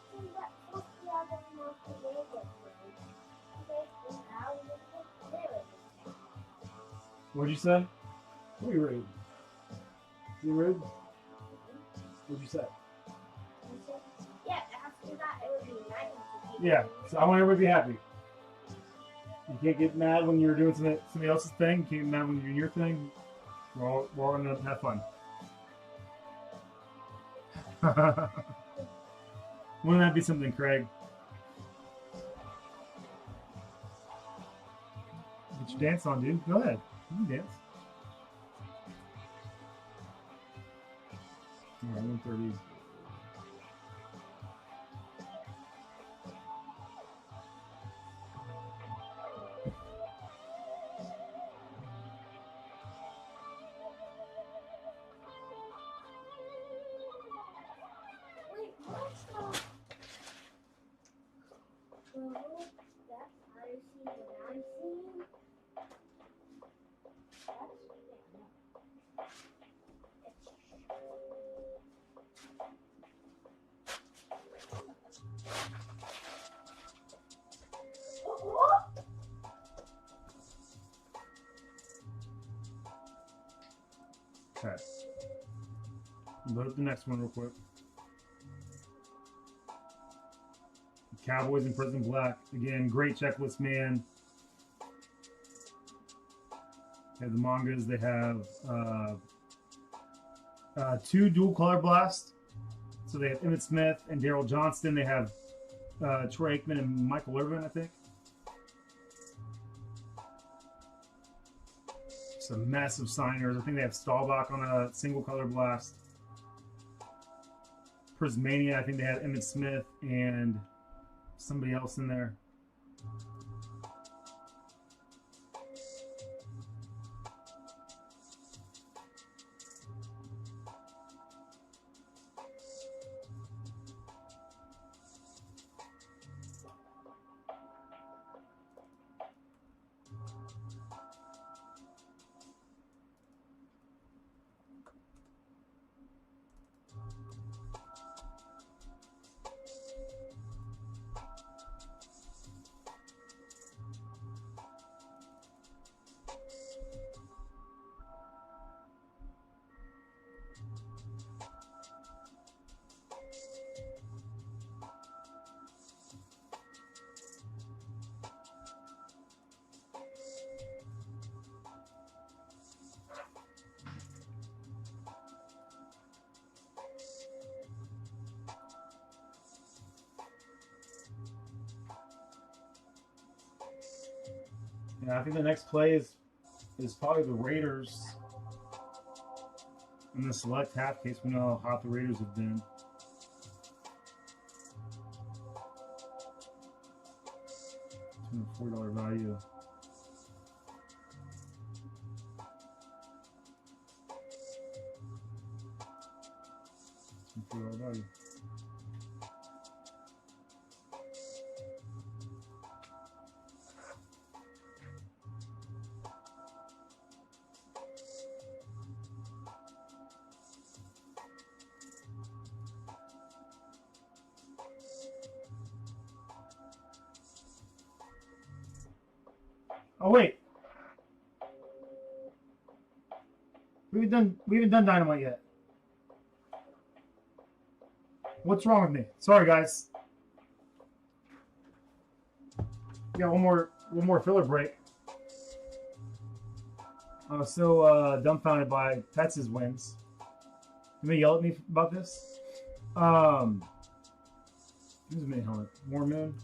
but if we are the European, What'd you say? What are you rude? You rude? What'd you say? Yeah, after that it would be nice to keep Yeah, so I want everybody to be happy. You can't get mad when you're doing somebody else's thing. You can't get mad when you're doing your thing. We're all gonna have fun. Wouldn't that be something, Craig? Get your dance on, dude. Go ahead. You can dance. All right, 130. Okay. Load up the next one real quick. Cowboys in Prison Black. Again, great checklist, man. They have the mangas. They have 2 dual color blasts. So they have Emmitt Smith and Daryl Johnston. They have Troy Aikman and Michael Irvin, I think. Some massive signers. I think they have Staubach on a single color blast. Prismania, I think they had Emmitt Smith and somebody else in there. Yeah, I think the next play is probably the Raiders in the select half case. We know how hot the Raiders have been. $4 value. $4 value. Oh wait, we haven't done Dynamite yet. What's wrong with me? Sorry, guys. Yeah, one more filler break. I was so dumbfounded by Pets' wins. You may yell at me about this. Who's me? More Moon.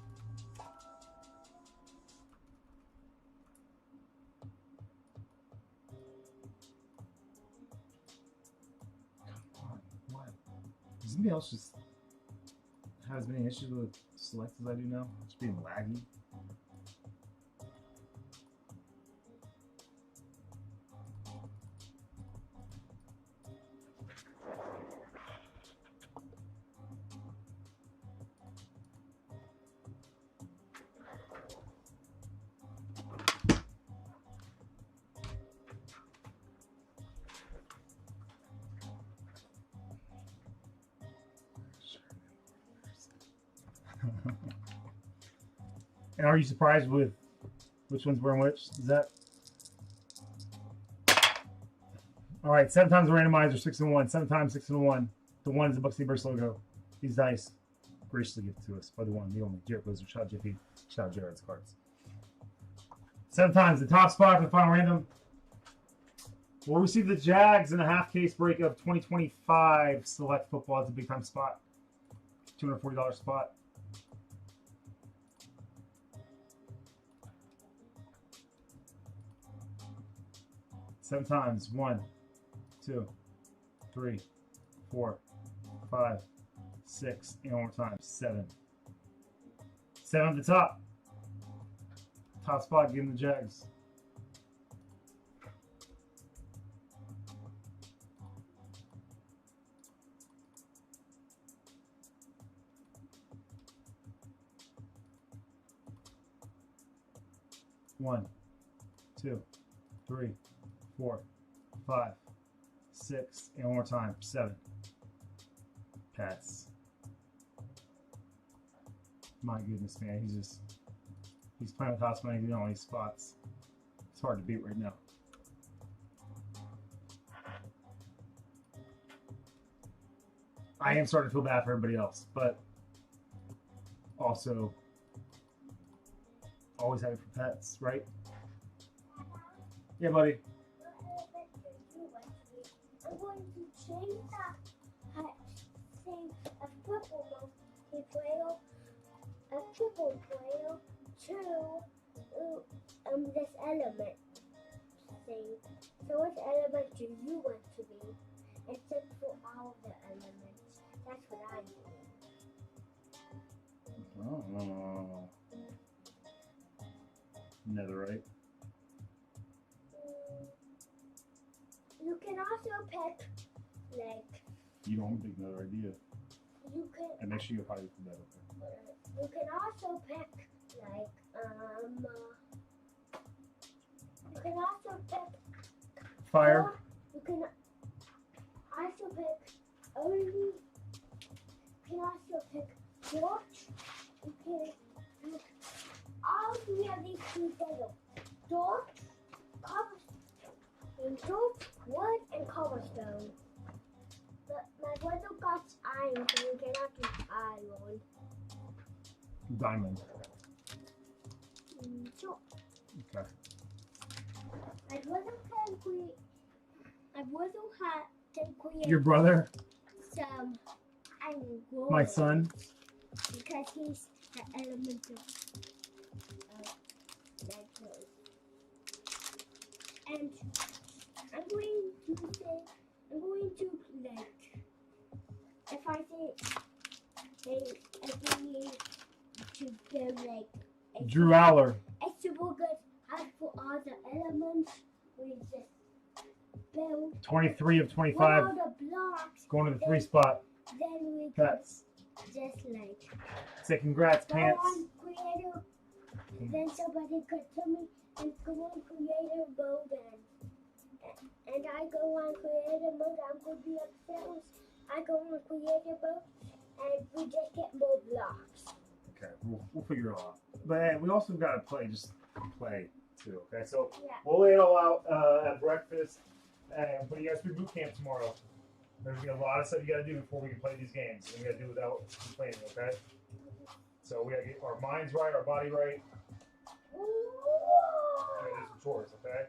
Does anybody else just have as many issues with select as I do now? Just being laggy. And are you surprised with which ones were in which? Is that all right? 7 times the randomizer, 6 and 1. 7 times 6 and 1. The 1 is the Bucksy Burst logo. These dice graciously gifted to us by the one, the only Jared Blizzard. Shout out Jiffy. Shout out Jared's cards. 7 times the top spot for the final random. We'll receive the Jags in a half case break of 2025 select football. It's a big time spot. $240 spot. Seven times. 1, 2, 3, 4, 5, 6. And one more time. 7. 7 at the top. Top spot, give them the Jags. One, 2, 3, 4, 5, 6, and one more time. 7. Pats. My goodness, man. He's playing with house money. He don't these spots. It's hard to beat right now. I am starting to feel bad for everybody else, but also always have it for pets, right? Yeah, buddy. I'm going to change that thing, a purple whale, a purple whale to this element thing. So which element do you want to be? Except for all the elements. That's what I'm doing. Oh. Netherite. You can also pick, like, You don't think another idea. you can And make sure you probably put that up you can also pick, like, you can also pick Fire. You can also pick only. You can also pick torch. You can pick all three of these together. Torch, cobblestone, torch, wood, and cobblestone. But my brother got iron, so you cannot use iron. Diamond. So Okay. my brother can create. My brother can create Your brother? some iron gold. My son? Because he's the element of metals. And I'm going to like, if I need to build like a Drew Aller. super good house for all the elements, we just build 23 of with 25. all the blocks, Going to the 3 spot. then we can Pets. just like Say congrats, go Pants. on creative. Then somebody could tell me and go on creative mode and I go on creative mode. I'm gonna be upset when I go on creative mode and we just get more blocks. Okay, we'll figure it all out. But hey, we also got to play, just play too. Okay, so Yeah. we'll lay it all out at breakfast and put you guys through boot camp tomorrow. There's gonna be a lot of stuff you got to do before we can play these games, and we got to do it without complaining. Okay, so we got to get our minds right, our body right. We got to do some chores. Okay.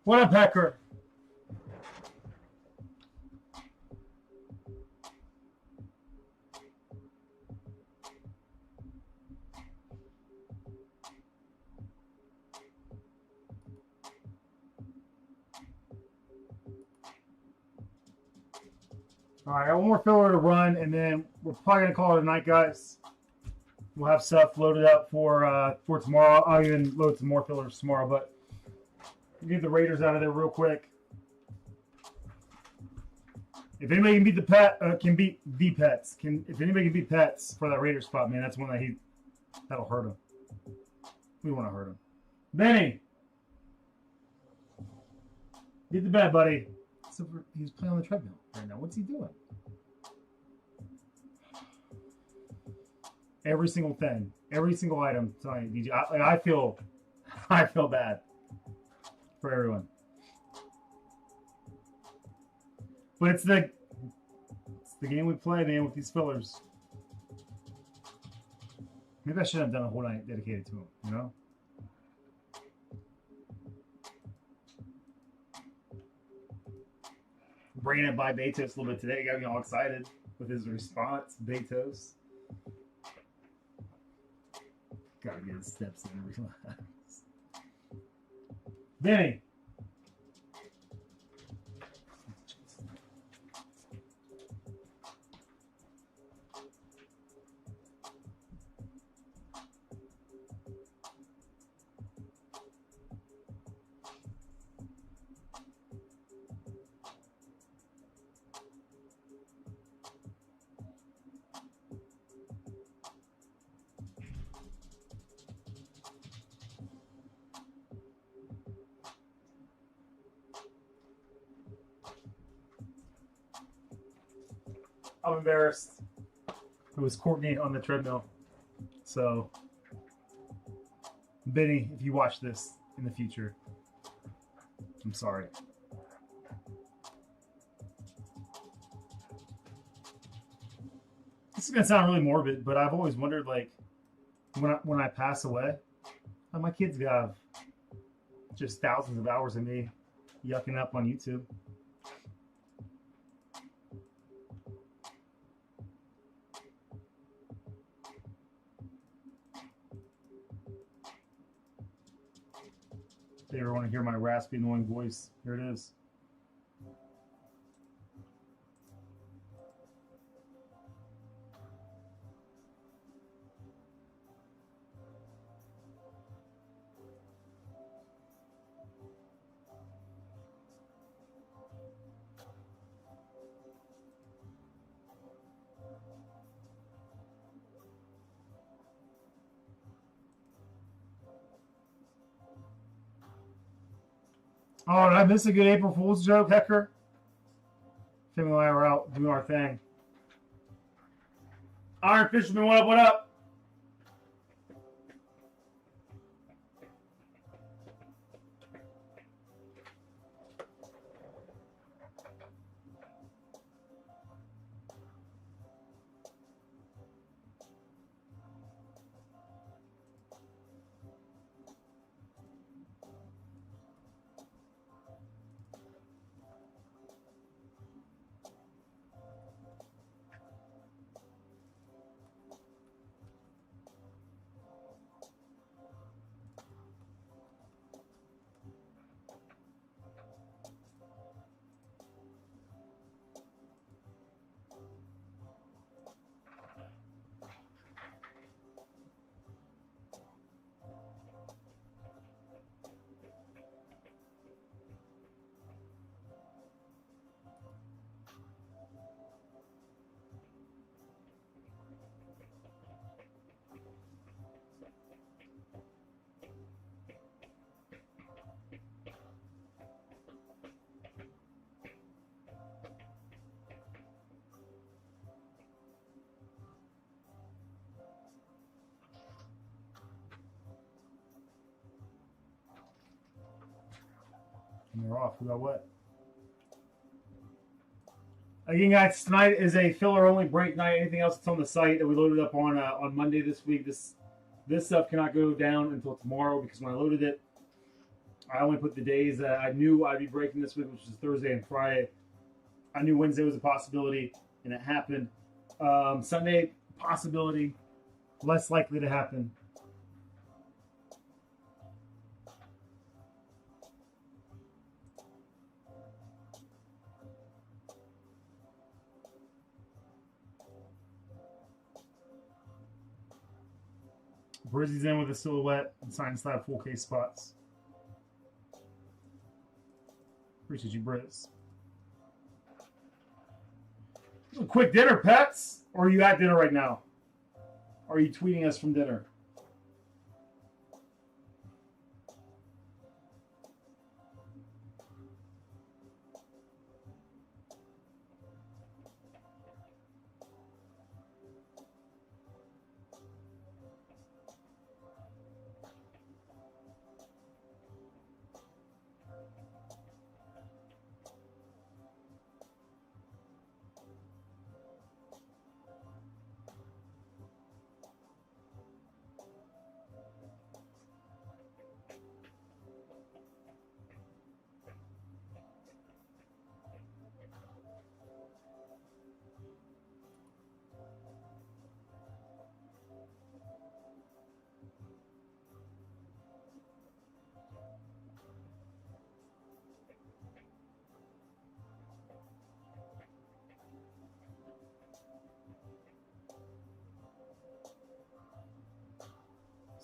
What up, Pecker? All right, I got one more filler to run, and then we're probably gonna call it a night, guys. We'll have stuff loaded up for tomorrow. I'll even load some more fillers tomorrow, but get the Raiders out of there real quick. If anybody can beat the pets. If anybody can beat pets for that Raider spot, man, that's one that'll hurt him. We want to hurt him. Benny, get to bed, buddy. So he's playing on the treadmill right now. What's he doing? Every single thing, every single item. Telling you, DJ, I feel bad for everyone. But it's the game we play, man, with these fillers. Maybe I should have done a whole night dedicated to them, you know? Bringing it by Betos a little bit today. Got me all excited with his response. Betos. Gotta get his steps in and relax. Benny. I'm embarrassed. It was Courtney on the treadmill. So, Benny, if you watch this in the future, I'm sorry. This is gonna sound really morbid, but I've always wondered, like, when I pass away, how my kids have just thousands of hours of me yucking up on YouTube. If they ever want to hear my raspy, annoying voice, here it is. Oh, did I miss a good April Fool's joke, Hecker? Family and I were out doing our thing. Iron Fisherman, what up, what up? And they're off. We got what? Again, guys, tonight is a filler-only break night. Anything else that's on the site that we loaded up on Monday this week, this stuff cannot go down until tomorrow because when I loaded it, I only put the days that I knew I'd be breaking this week, which is Thursday and Friday. I knew Wednesday was a possibility, and it happened. Sunday, possibility, less likely to happen. Brizzy's in with a silhouette and sign slab full case spots. Appreciate you, Briz. A quick dinner, pets? Or are you at dinner right now? Or are you tweeting us from dinner?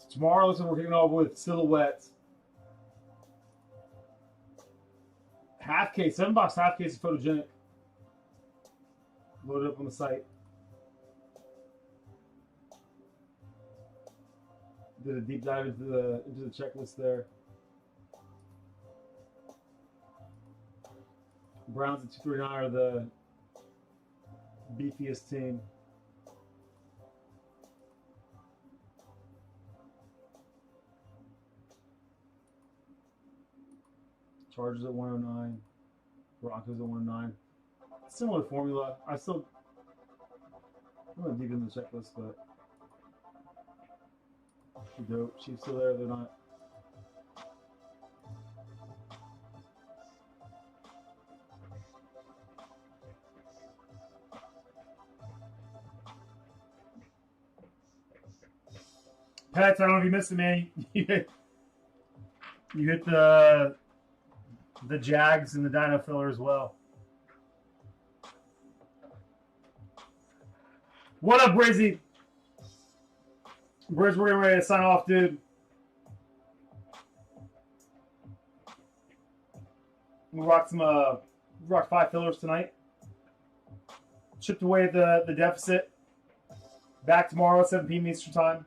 Tomorrow, looks like we're kicking off with silhouettes. Half case, $7, half case of photogenic. Loaded up on the site. Did a deep dive into the checklist there. Browns at 239 are the beefiest team. Chargers at 109. Broncos at 109. Similar formula. I'm not deep in the checklist, but she's dope. She's still there. They're not. Pets, I don't know if you missed it, man. You hit the Jags and the Dino Filler as well. What up, Brizzy? Briz, we're getting ready to sign off, dude. We rocked 5 fillers tonight. Chipped away at the deficit. Back tomorrow at 7 p.m. Eastern time.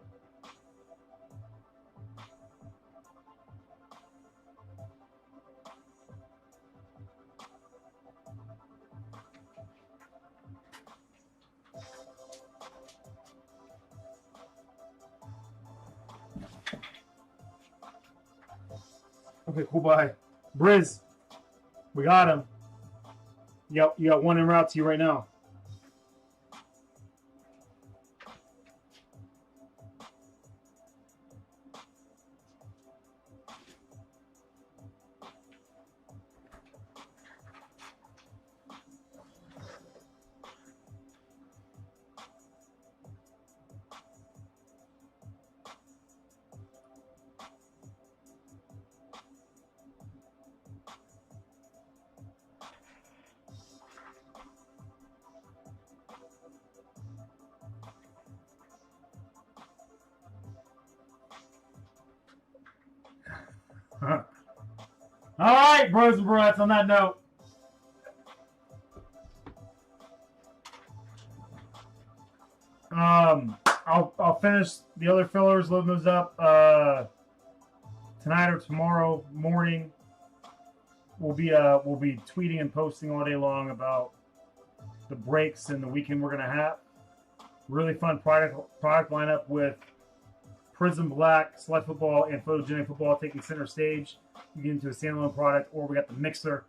Okay, cool. Bye. Briz, we got him. Yep, you got one en route to you right now. All right, bros and broettes, on that note. I'll finish the other fillers, load those up tonight or tomorrow morning. We'll be tweeting and posting all day long about the breaks and the weekend we're gonna have. Really fun product lineup with Prism Black, Select Football, and Photogenic Football taking center stage. You get into a standalone product, or we got the mixer.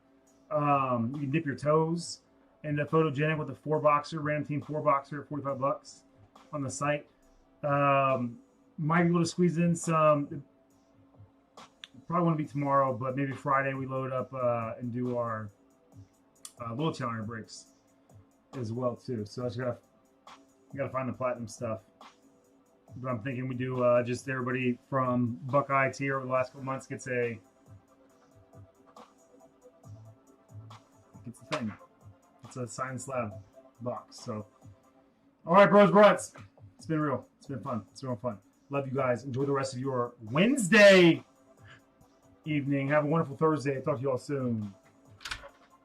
You can dip your toes into Photogenic with the 4-boxer, Random Team 4-boxer at $45 on the site. Might be able to squeeze in some. Probably won't be tomorrow, but maybe Friday we load up and do our little challenger breaks as well too. So I just gotta find the platinum stuff. But I'm thinking we do just everybody from Buckeye tier over the last couple months gets the thing. It's a Science Lab box. So, all right, bros, broettes. It's been real. It's been fun. It's been real fun. Love you guys. Enjoy the rest of your Wednesday evening. Have a wonderful Thursday. Talk to you all soon.